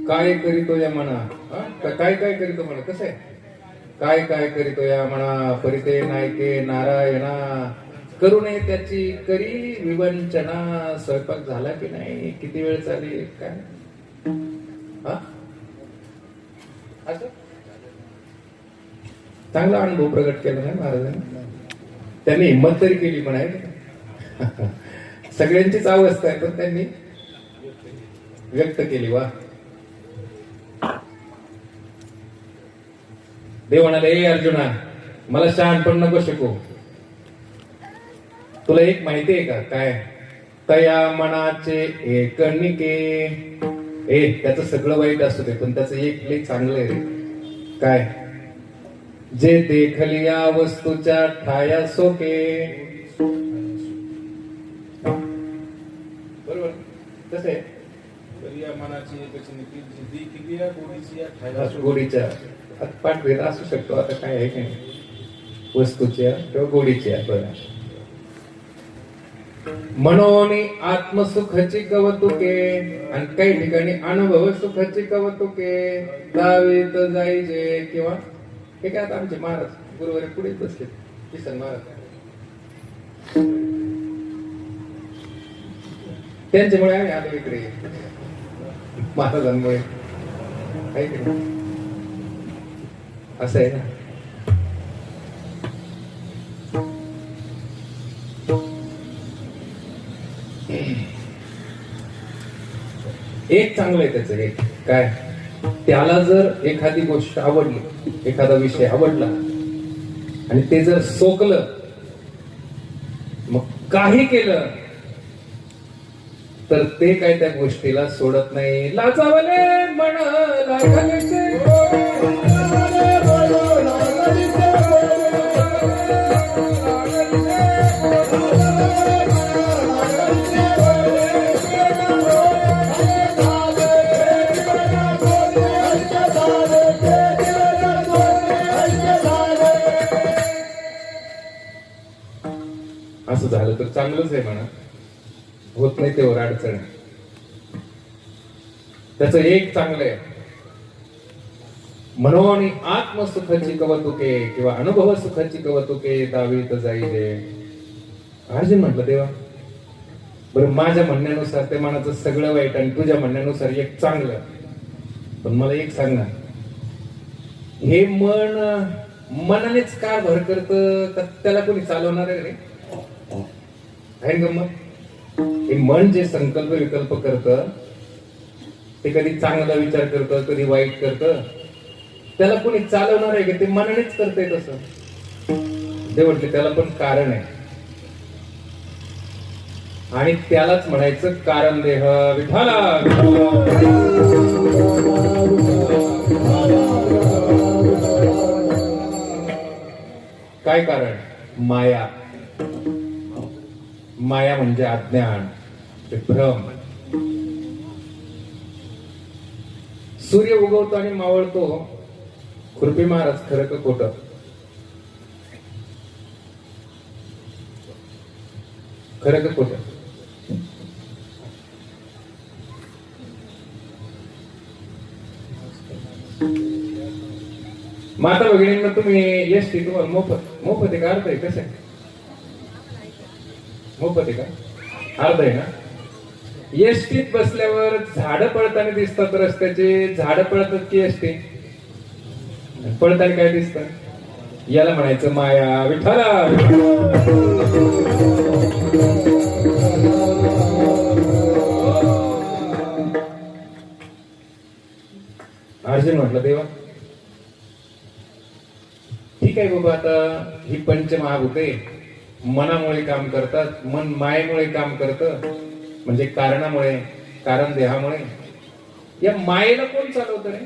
काय करीतो या म्हणा, काय काय करीतो म्हणा, कसं आहे? काय काय करीतो या म्हणा, परिते नायके नारायणा, करू नये त्याची करी विवंचना. स्वयंपाक झाला की नाही, किती वेळ चालेल, काय हा असं चांगला अनुभव प्रगट केला नाही महाराजांनी. त्यांनी हिंमत तरी केली पण आहे. सगळ्यांचीच अवस्था आहे पण त्यांनी व्यक्त केली. वा. देव म्हणाले, ए अर्जुना, मला शहाणपण नको शिकू. तुला एक माहिती आहे का? काय? तया मनाचे एक निके. त्याचं सगळं वाईट असू दे पण त्याचं एक लई चांगलं आहे रे. काय? जे देखलिया वस्तूच्या ठाया सोके. बरोबर कसं आहे? गोडीच्या पाठवेत असू शकतो. आता काय आहे की नाही, वस्तूच्या किंवा गोडीच्या. बरं, म्हणून आत्मसुखाची कवतुके आणि काही ठिकाणी अनुभव सुखाची कवतुके दावीत जाईजे. किंवा हे काय, आता आमचे महाराज गुरुवारी पुढे बसले, किसन महाराज, त्यांच्यामुळे आम्ही आलो इकडे, महाराजांमुळे. काही असं आहे ना. एक चांगलं आहे त्याचं. एक काय? त्याला जर एखादी गोष्ट आवडली, एखादा विषय आवडला आणि ते जर सोकलं, मग काही केलं तर ते काय त्या गोष्टीला सोडत नाही. लाजावले म्हण लागलीचे. असं झालं तर चांगलंच आहे म्हणा, होत नाही तेवढं अडचण. त्याचं एक चांगलं आहे, म्हणून आत्मसुखाची कवतुके किंवा अनुभव सुखाची कवतुके दावीत जाईले. अर्जुन म्हटलं, देवा बरं, माझ्या म्हणण्यानुसार ते मनाचं सगळं वाईट आणि तुझ्या म्हणण्यानुसार एक चांगलं, पण मला एक सांग ना, हे मन मनानेच का भर करत, त्याला कोणी चालवणार आहे रे? आहे गंमत. हे मन जे संकल्प विकल्प करत, ते कधी चांगला विचार करतं, कधी वाईट करतं, त्याला कोणी चालवणार आहे का? ते मनानेच करतंय तसं. देव म्हटले त्याला पण कारण आहे आणि त्यालाच म्हणायचं कारण देह. विठाला काय कारण? माया. माया म्हणजे अज्ञान, भ्रम. सूर्य उगवतो आणि मावळतो, खुरपी महाराज खरं का खोटं? खरं का खोटं? माता भगिनींना तुम्ही एसटी तुम्हाला मोफत आहे का अर्ध आहे? कसं आहे? मोफत आहे का? अर्ध आहे ना. एसटीत बसल्यावर झाडं पळताना दिसतात रस्त्याचे. झाडं पळतात की एसटी पळताना काय दिसतं? याला म्हणायचं माया. विठाला अर्जुन म्हटलं, देवा ठीक आहे बाबा, आता ही पंचमहाभूते मनामुळे काम करतात, मन मायेमुळे काम करतं, म्हणजे कारणामुळे, कारण देहामुळे. या मायेला कोण चालवतं रे?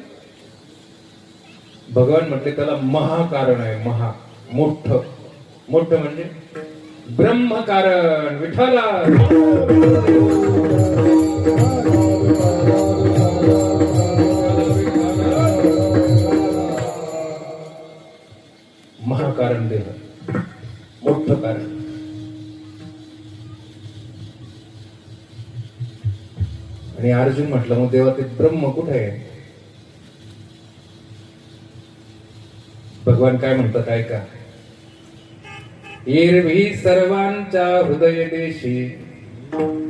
भगवान म्हटले त्याला महाकारण आहे. महा मोठं. मोठं म्हणजे ब्रह्मकारण. विठाला महाकारण देह, मोठं कारण. आणि अर्जुन म्हटलं मग देवा ते ब्रह्म कुठे आहे? भगवान काय म्हणतात ऐका. एरवी सर्वांच्या हृदय देशी.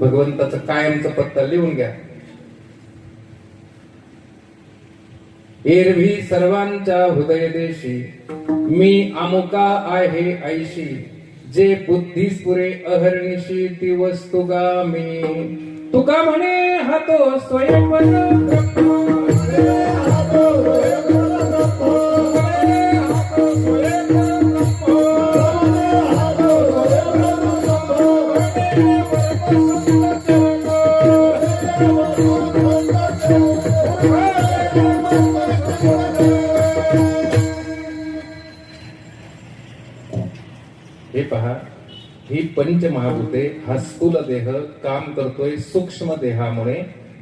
भगवंताचा कायमचा पत्ता लिहून घ्या. एरवी सर्वांच्या हृदय देशी मी अमुका आहे ऐशी. जे बुद्धीस पुरे अहर्निशी ती वस्तु गामी. तुका म्हणे हा तो स्वयंवर हे पहा, ही पंचमहाभूते, हा स्थूल देह काम करतोय सूक्ष्म देहामुळे,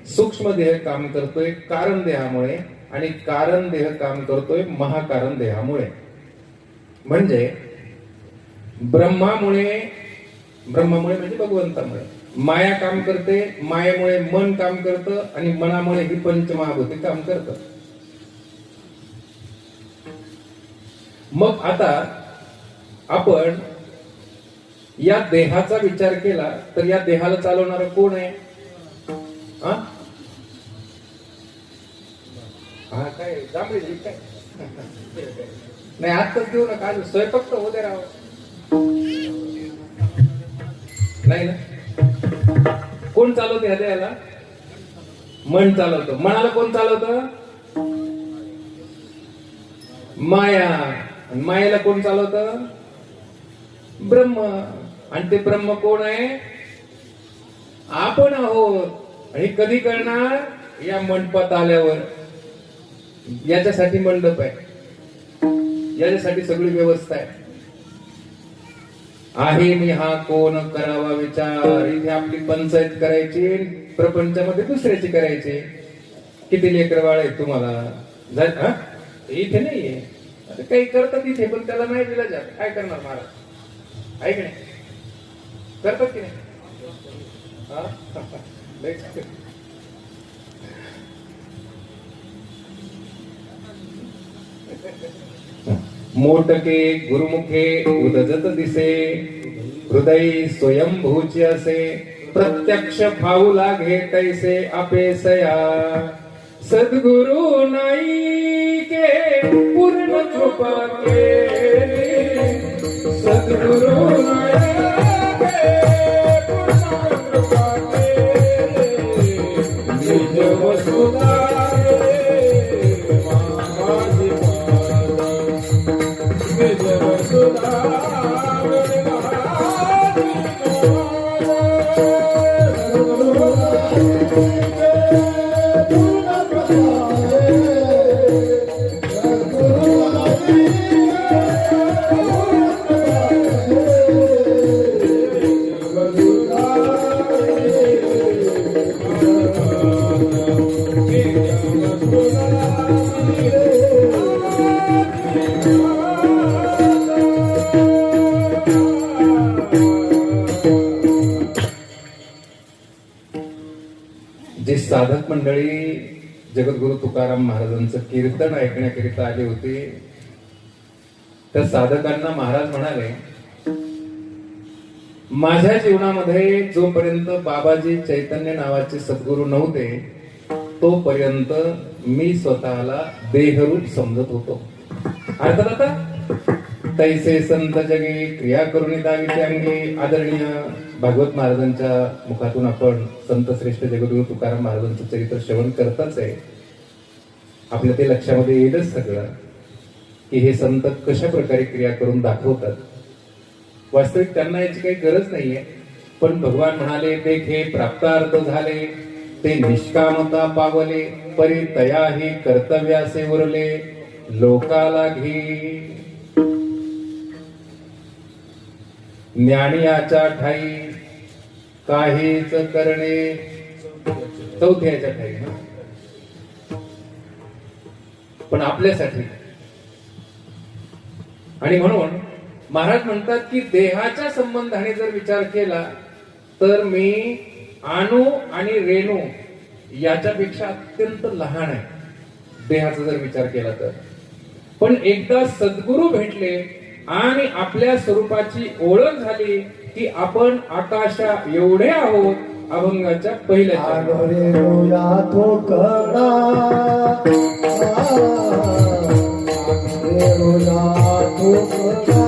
सूक्ष्म देह काम करतोय कारण देहामुळे, आणि कारण देह काम करतोय महाकारण देहामुळे. म्हणजे ब्रह्मामुळे म्हणजे भगवंतामुळे माया काम करते, मायेमुळे मन काम करतं, आणि मनामुळे ही पंचमहाभूते काम करतात. मग आता आपण या देहाचा विचार केला तर या देहाला चालवणारा कोण आहे? काय जांभळी काय नाही, आत्ताच देऊ नका, स्वयंपाक तर होते राव. नाही ना, कोण चालवते ह्या देहाला? मन चालवतं. मनाला कोण चालवतं? माया. आणि मायेला कोण चालवतं? ब्रह्म. आणि ते ब्रह्म कोण आहे? आपण आहोत. आणि कधी करणार? या मंडपात आल्यावर. याच्यासाठी मंडप आहे, याच्यासाठी सगळी व्यवस्था आहे मी हा कोण करावा विचार. इथे आपली पंचायत करायची, प्रपंचामध्ये दुसऱ्याची करायची. किती लेकर बाळ आहे तुम्हाला? इथे नाहीये, काही करतात इथे, पण त्याला नाही दिला जात. काय करणार महाराज? आहे की नाही? करतात की नाही? मोटके गुरुमुखे उदजत दिसे. हृदय स्वयंभूची असे. प्रत्यक्ष भाऊ लागे तैसे अपेसया. सद्गुरु नाही के पूर्ण कृपा केली. सद्गुरु नाही के पूर्ण कृपा केली. निज वसुधा जे साधक मंडळी जगद्गुरु तुकाराम महाराजांचं कीर्तन ऐकण्याकरिता आले होते, त्या साधकांना महाराज म्हणाले, माझ्या जीवनामध्ये जोपर्यंत बाबाजी चैतन्य नावाचे सद्गुरू नव्हते तोपर्यंत मी स्वतःला देहरूप समजत होतो. अर्थात आता तैसे संत जगे क्रिया करून दाविते अंगी. आदरणीय भागवत महाराजांच्या मुखातून आपण संत श्रेष्ठ जगद्गुरु तुकाराम महाराजांचं चरित्र श्रवण करताच आहे. आपल्या ते लक्षामध्ये येईलच सगळं की हे संत कशा प्रकारे क्रिया करून दाखवतात. वास्तविक त्यांना याची काही गरज नाहीये, पण भगवान म्हणाले देखे प्राप्तार्थ झाले. ते निष्कामता पावले. परी तयाही कर्तव्यासे उरले. लोकाला घी ज्ञानियाच्या ठाई काहीच करणे. चौथ्याच्या ठाई पण आपल्यासाठी. आणि म्हणून महाराज म्हणतात की देहाच्या संबंधाने जर विचार केला तर मी अणु आणि रेणू याच्यापेक्षा अत्यंत लहान आहे देहाचा जर विचार केला तर. पण एकदा सद्गुरू भेटले आणि आपल्या स्वरूपाची ओळख झाली की आपण आकाशा एवढे आहोत. अभंगाच्या पहिल्या आगरे रोया तो कडा आगरे रोया तो कडा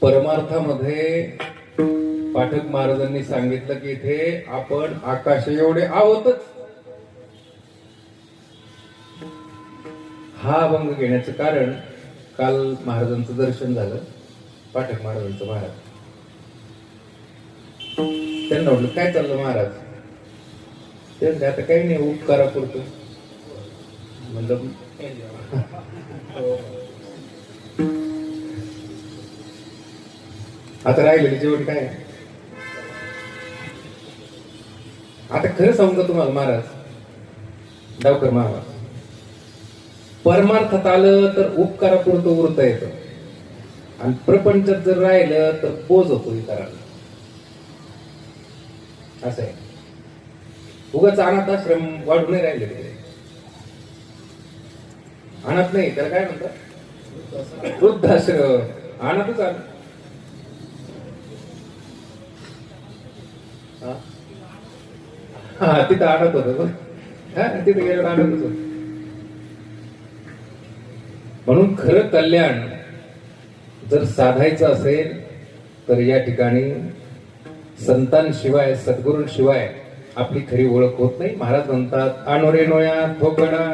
परमार्थामध्ये पाठक महाराजांनी सांगितलं की इथे आपण आकाश एवढे आहोतच. हा अभंग घेण्याचं कारण काल महाराजांचं दर्शन झालं. पाठक महाराजांचं महाराज त्यांना म्हटलं काय चाललं महाराज. ते म्हणले, आता काही नाही उपकारापुरतं. म्हणलं आता राहिलेली जेवण काय. आता खरं सांगू का तुम्हाला महाराज डावकर महाराज, परमार्थात आलं तर उपकारापुरतं उरता येतं आणि प्रपंचात जर राहिलं तर बोज होतो इतरांना. असं आहे. उगाच अनाथ आश्रम वाढून नाही राहिले तिकडे. अनाथ नाही त्याला काय म्हणतात, वृद्धाश्रम. अनाथच आलं. हा तिथं आणत होत. तिथे गेल्यावर आणतच होत. म्हणून खरं कल्याण जर साधायचं असेल तर या ठिकाणी संतांशिवाय सद्गुरूंशिवाय आपली खरी ओळख होत नाही. महाराज म्हणतात अनोरे नोया थोकडा.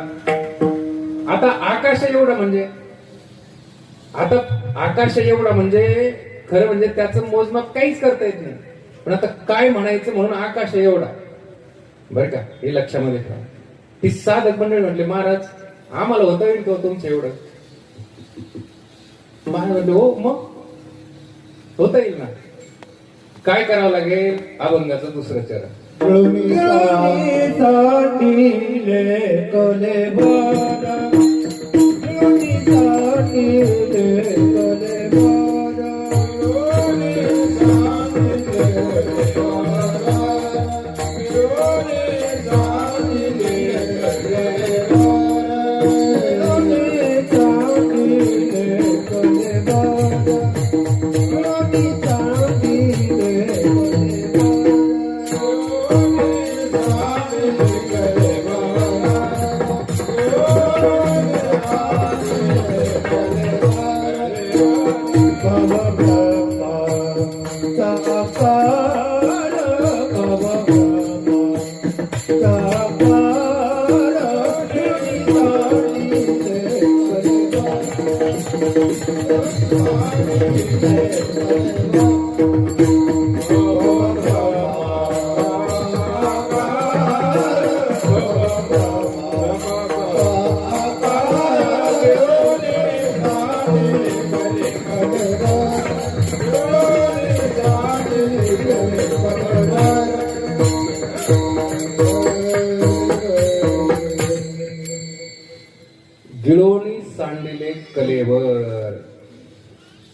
आता आकाश एवढा म्हणजे, आता आकाश एवढा म्हणजे खरं म्हणजे त्याचं मोजमाप काहीच करता येत नाही. पण आता काय म्हणायचं म्हणून आकाश एवढा. बरं का, हे लक्षामध्ये ठेवा. ती साधक मंडळी म्हटले महाराज आम्हाला होता येईल किंवा तुमचं एवढं. महाराज म्हटले हो मग होता येईल ना. काय करावं लागेल, अभंगाचं दुसरं चरण. गिळोणी सांडलेले कलेवर.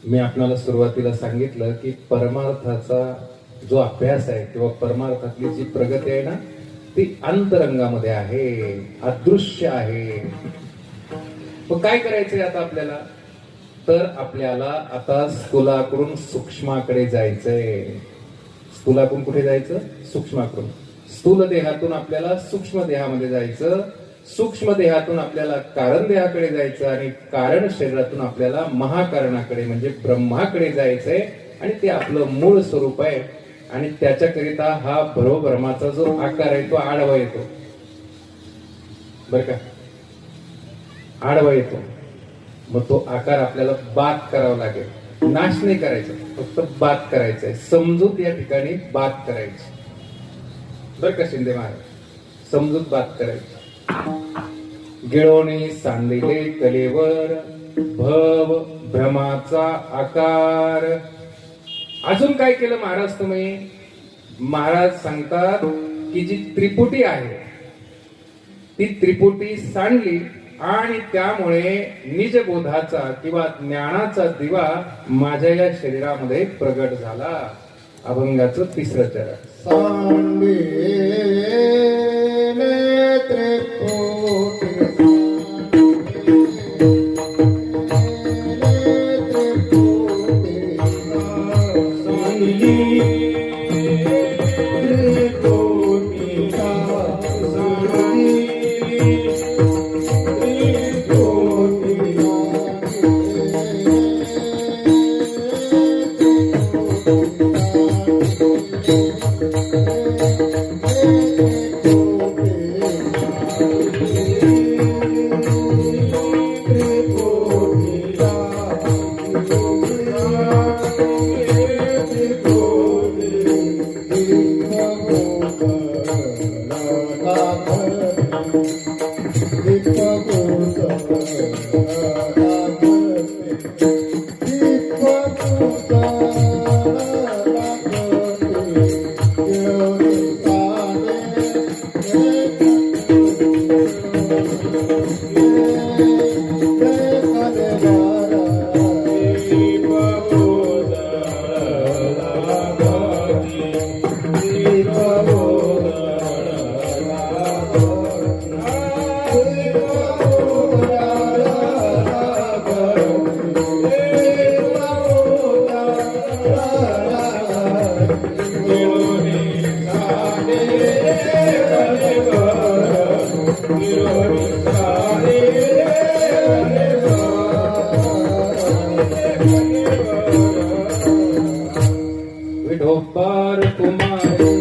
मी आपल्याला सुरुवातीला सांगितलं की परमार्थाचा जो अभ्यास आहे किंवा परमार्थातली जी प्रगती आहे ना ती अंतरंगामध्ये आहे, अदृश्य आहे. मग काय करायचंय आता आपल्याला, तर आपल्याला आता स्थूलाकडून सूक्ष्माकडे जायचंय. स्थूलातून कुठे जायचं? सूक्ष्माकडून. स्थूल देहातून आपल्याला सूक्ष्म देहामध्ये जायचं, सूक्ष्म देहातून आपल्याला कारण देहाकडे जायचं आणि कारण शरीरातून आपल्याला महाकारणाकडे म्हणजे ब्रह्माकडे जायचंय. आणि ते आपलं मूळ स्वरूप आहे. आणि त्याच्याकरिता हा भरोब्रह्माचा जो आकार आहे तो आडवा येतो, बर का, आडवा येतो. मग तो आकार आपल्याला बाद करावा लागेल. नाश नाही करायचा, फक्त बाद करायचा आहे. समजूत या ठिकाणी बाद करायची, बर का शिंदे महाराज, समजूत बाद करायची. गिळोणी सांदिले कलेवर भव भ्रमाचा आकार. अजून काय केलं महाराज तुम्ही? महाराज सांगतात की जी त्रिपुटी आहे ती त्रिपुटी सांडली आणि त्यामुळे निजबोधाचा किंवा ज्ञानाचा दिवा माझ्या या शरीरामध्ये प्रगट झाला. अभंगाचं तिसरं चरण. सांडिले त्रिपुटी विठोबार कुमारी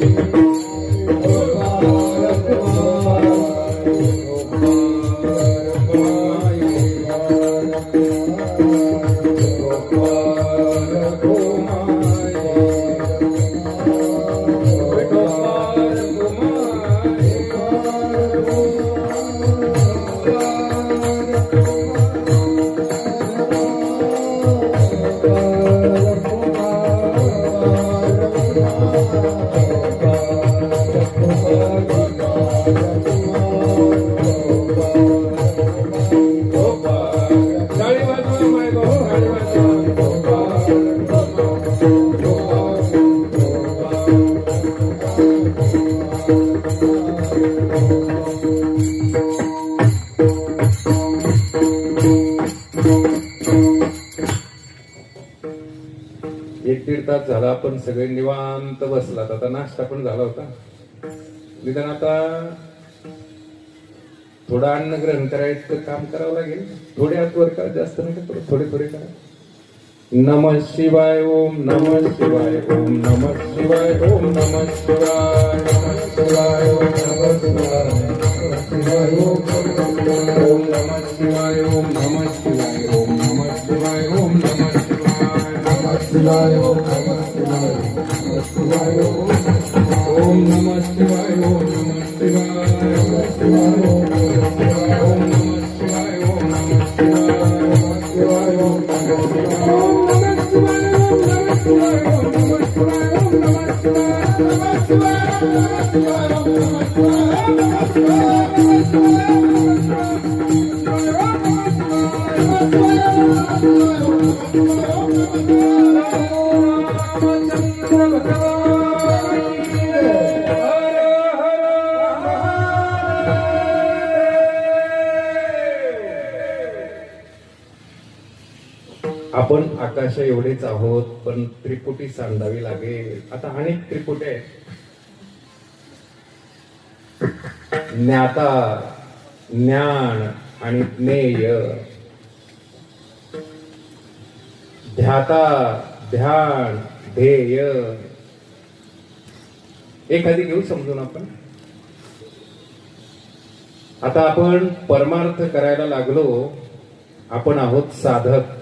एक दीड तास झाला, आपण सगळे निवांत बसलात. आता नाश्ता पण झाला होता. निदान आता थोडं अन्न ग्रहण करायचं काम करावं लागेल. थोडे हात वर करा, जास्त नका, थोडे थोडे करा. नमः शिवाय ओम नमः शिवाय ओम नमः शिवाय ओम नमः शिवाय नमः शिवाय ओम नमः शिवाय ओम नमः शिवाय ओम नमः शिवाय ओम नमः शिवाय ओम नमः शिवाय ओम नमः शिवाय ओम नमः शिवाय ओम नमः शिवाय ओम आपण आकाशा एवढेच आहोत, पण त्रिपुटी सांडावी लागेल. आता अनेक त्रिपुटे आहेत. ज्ञाता, ज्ञान आणि ज्ञेय, ध्याता, ध्यान, ध्येय. एखादी घेऊ समजून आपण. आता आपण परमार्थ करायला लागलो. आपण आहोत साधक.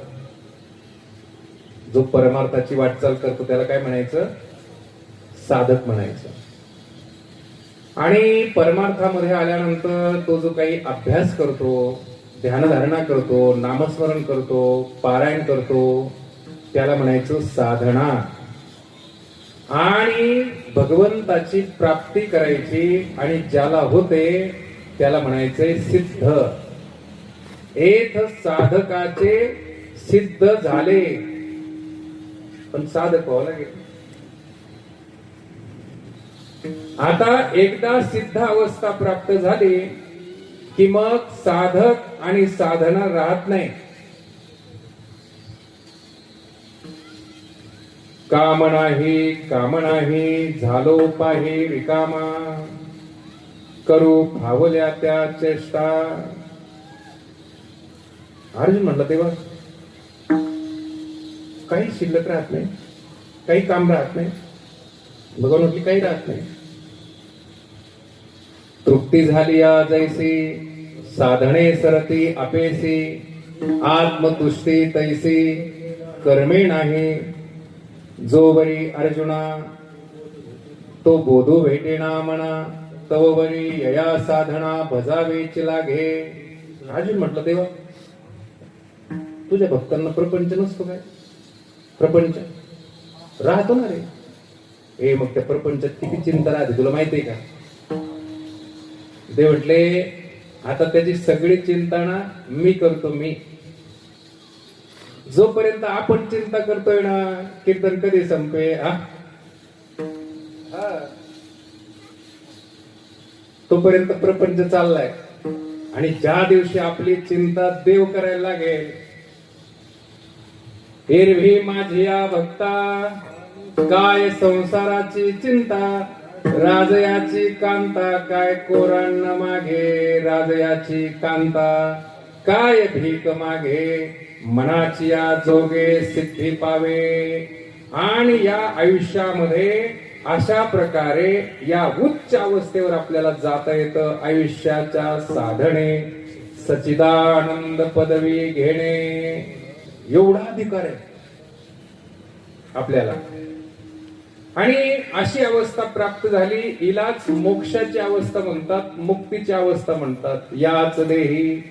जो परमार्थाची वाटचाल करतो त्याला काय म्हणायचं? साधक म्हणायचं. आणि परमार्थामध्ये आल्यानंतर तो जो काही अभ्यास करतो, ध्यानधारणा करतो, नामस्मरण करतो, पारायण करतो, त्याला म्हणायचं साधना. आणि भगवंताची प्राप्ती करायची आणि ज्याला होते त्याला म्हणायचंय सिद्ध. एथ साधकाचे सिद्ध झाले. पण साधक व्हावं लागेल. आता एकदा सिद्ध अवस्था प्राप्त झाली की मग साधक आणि साधना राहत नाही. काम नाही, काम नाही, झालो पाही रिकामा, करू फावल्या त्या चेष्टा. अर्जुन म्हणलं तेव्हा काही शिल्लक राहत नाही, काही काम राहत नाही, भगवान म्हटली काही राहत नाही. तृप्ती झाली या जैसी, साधने सरती अपेसी, आत्मतुष्टी तैसी, कर्मे नाही. जो बरी अर्जुना तो बोधू भेटेना म्हणा, तव बरी यया साधना भजावेची लागे. अर्जुन म्हटलं तेव्हा तुझ्या भक्तांना प्रपंच नसतो काय? प्रपंच राहतो ना रे. हे मग त्या प्रपंचात किती चिंता राहते तुला माहितीये का? ते म्हटले आता त्याची सगळी चिंता ना मी करतो. मी जोपर्यंत आपण चिंता करतोय ना, कीर्तन कधी संपे तोपर्यंत प्रपंच चाललाय. आणि ज्या दिवशी आपली चिंता देव करायला लागेल, एरवी माझी या भक्ता काय संसाराची चिंता, राजयाची कांता काय कोरांना मागे, राजयाची कांता काय भीक मागे, मनाची या जोगे सिद्धी पावे. आणि या आयुष्यामध्ये अशा प्रकारे या उच्च अवस्थेवर आपल्याला जाता येतं. आयुष्याच्या साधने सच्चिदानंद पदवी घेणे एवढा अधिकार आहे आपल्याला. आणि अशी अवस्था प्राप्त झाली हिलाच मोक्षाची अवस्था म्हणतात, मुक्तीची अवस्था म्हणतात. याच देही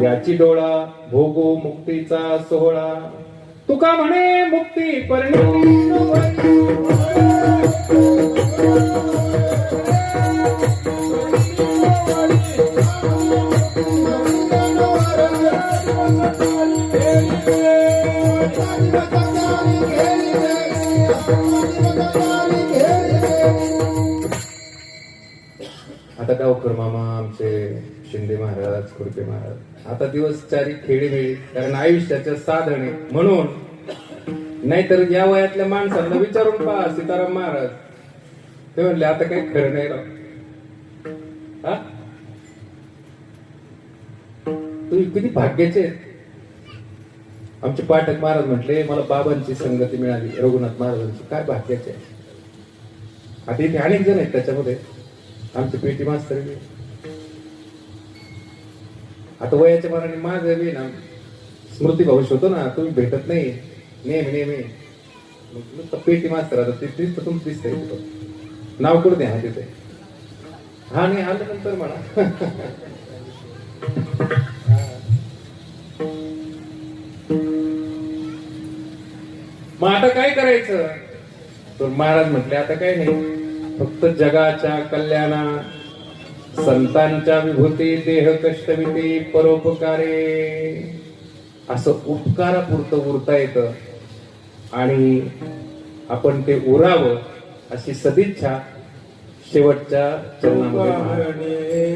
याची डोळा, भोगो मुक्तीचा सोहळा. तुका म्हणे मुक्ती परिणती. आता गावकर मामा आमचे, शिंदे महाराज, खुरपे महाराज, आता दिवस चारी खेळीमेळी, कारण आयुष्याच्या साधने म्हणून. नाहीतर या वयातल्या माणसांना विचारून पहा. सीताराम महाराज ते म्हणले आता काही खरं नाही राव. तुम्ही किती भाग्याचे. आमचे पाठक महाराज म्हटले मला बाबांची संगती मिळाली, रघुनाथ महाराजांची. काय भाग्याचे. आता इथे अनेक जण आहेत त्याच्यामध्ये. आमचे पेटी मास्तर बी. आता वयाच्या मनाने माझं बी ना स्मृती भविष्य होतो ना, तुम्ही भेटत नाही नेहमी नेहमी. पेटी मास्तर आता तीच तर तुमचं दिसतंय. नाव करू द्या तिथे. हा नाही आलं नंतर म्हणा. मग आता काय करायचं? तर महाराज म्हटले आता काय नाही, फक्त जगाच्या कल्याणा, संतांच्या विभूती, देह कष्टविती, परोपकारे, असं उपकारापुरतं उरता येतं. आणि आपण ते उरावं अशी सदिच्छा शेवटच्या चरणामध्ये.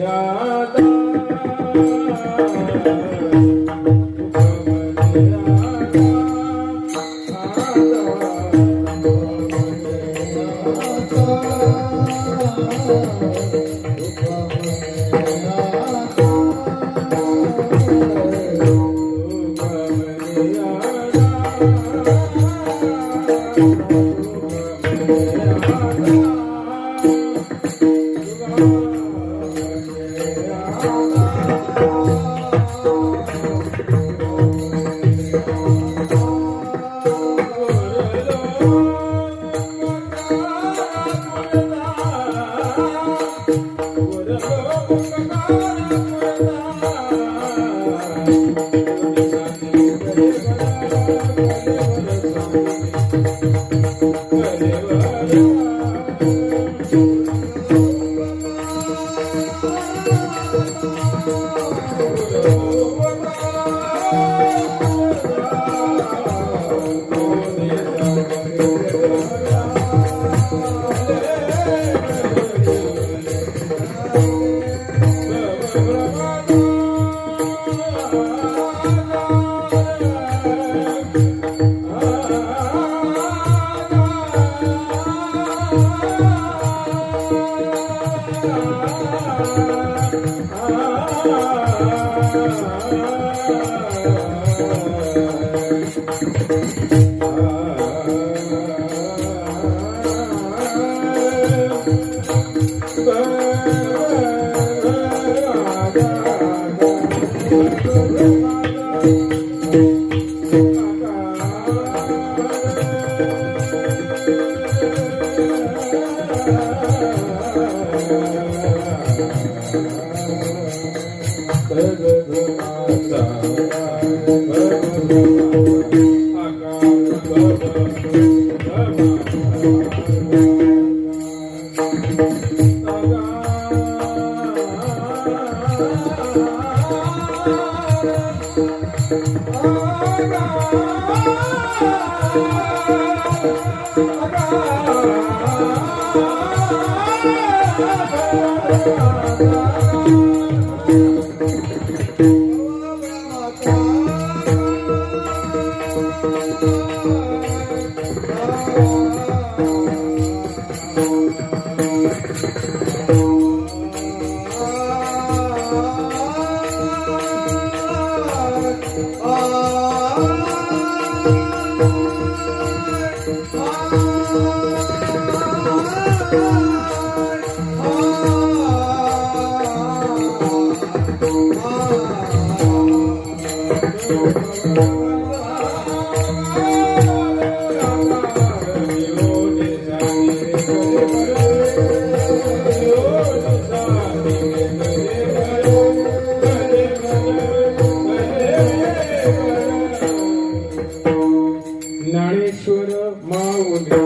ज्ञानेश्वर माऊली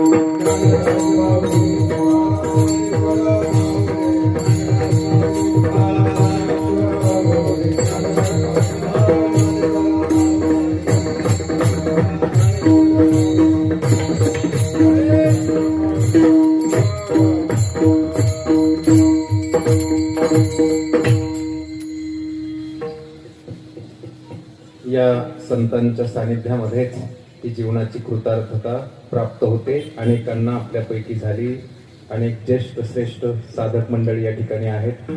या संतांच्या सानिध्यामध्येच ही जीवनाची कृतार्थता प्राप्त होते. अनेकांना आपल्यापैकी झाली. अनेक ज्येष्ठ श्रेष्ठ साधक मंडळी या ठिकाणी आहेत.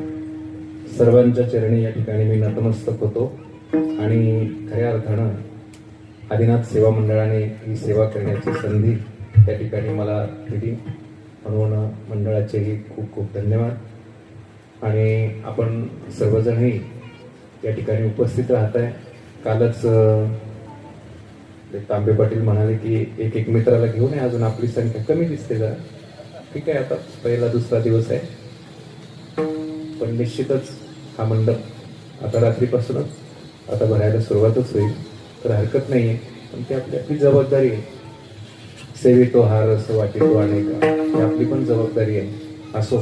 सर्वांच्या चरणी या ठिकाणी मी नतमस्तक होतो आणि खऱ्या अर्थानं आदिनाथ सेवा मंडळाने ही सेवा करण्याची संधी त्या ठिकाणी मला दिली, म्हणून मंडळाचेही खूप खूप धन्यवाद. आणि आपण सर्वजणही या ठिकाणी उपस्थित राहत आहे. कालच तांबे पाटील म्हणाले की एक मित्राला घेऊन आहे, अजून आपली संख्या कमी दिसते जरा. ठीक आहे, आता पहिला दुसरा दिवस आहे, पण निश्चितच हा मंडप आता रात्रीपासूनच आता भरायला सुरुवातच होईल, तर हरकत नाही आहे. पण ती आपली जबाबदारी आहे. सेवितो हा रस वाटितो अनेका, ही आपली पण जबाबदारी आहे. असो,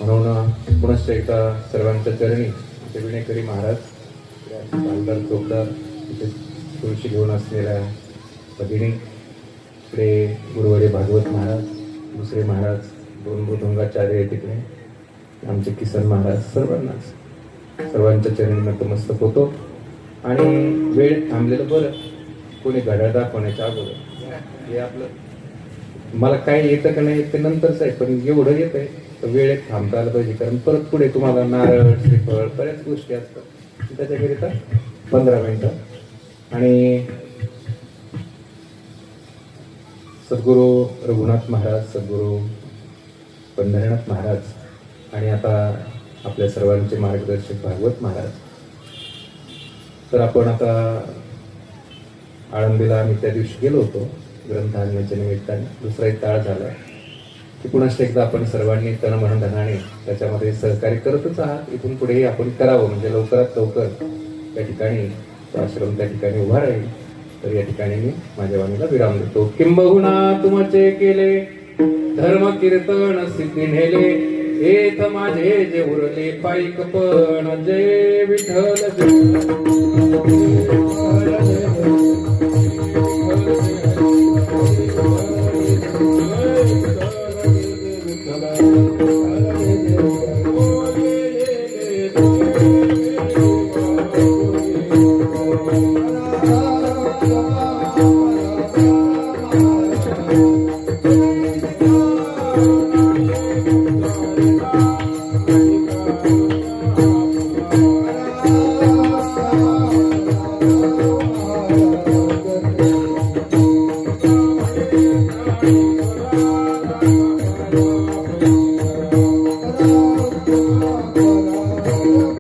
म्हणून पुनश्च एकदा सर्वांच्या चरणी विणेकरी महाराज, मालदार चौकदार, तिथे तुळशी घेऊन असलेल्या भगिनी, इकडे गुरुवारी भागवत महाराज, दुसरे महाराज, दोन मृदंगाचार्य आहे तिकडे, आमचे किसन महाराज, सर्वांच्या चरणी नतमस्तक होतो. आणि वेळ थांबलेलं बरं, कोणी घड्याळ दाखवण्याच्या अगोदर हे आपलं मला काय येतं का नाही ते नंतरच आहे, पण एवढं येत आहे तर वेळेत थांबता आलं पाहिजे, कारण परत पुढे तुम्हाला नारळ श्रीफळ बऱ्याच गोष्टी असतात. त्याच्याकरिता 15 मिनिटं. आणि सद्गुरू रघुनाथ महाराज, सद्गुरू पंढरीनाथ महाराज आणि आता आपल्या सर्वांचे मार्गदर्शक भागवत महाराज. तर आपण आता आळंदीला आम्ही त्या दिवशी गेलो होतो ग्रंथ आणण्याच्या निमित्ताने. दुसरा एक काळ झाला की पुन्हा एकदा आपण सर्वांनी तन मन धनाने त्याच्यामध्ये सहकार्य करतच आहात. इथून पुढेही आपण करावं, म्हणजे लवकरात लवकर त्या ठिकाणी तो आश्रम त्या ठिकाणी उभा राहील. तर या ठिकाणी मी माझ्या वाणीला विराम देतो. किंबहुना तुमचे केले धर्म कीर्तन सिद्धी नेले, एथ माझे जे उरले पायिक पण जय विठ्ठल जय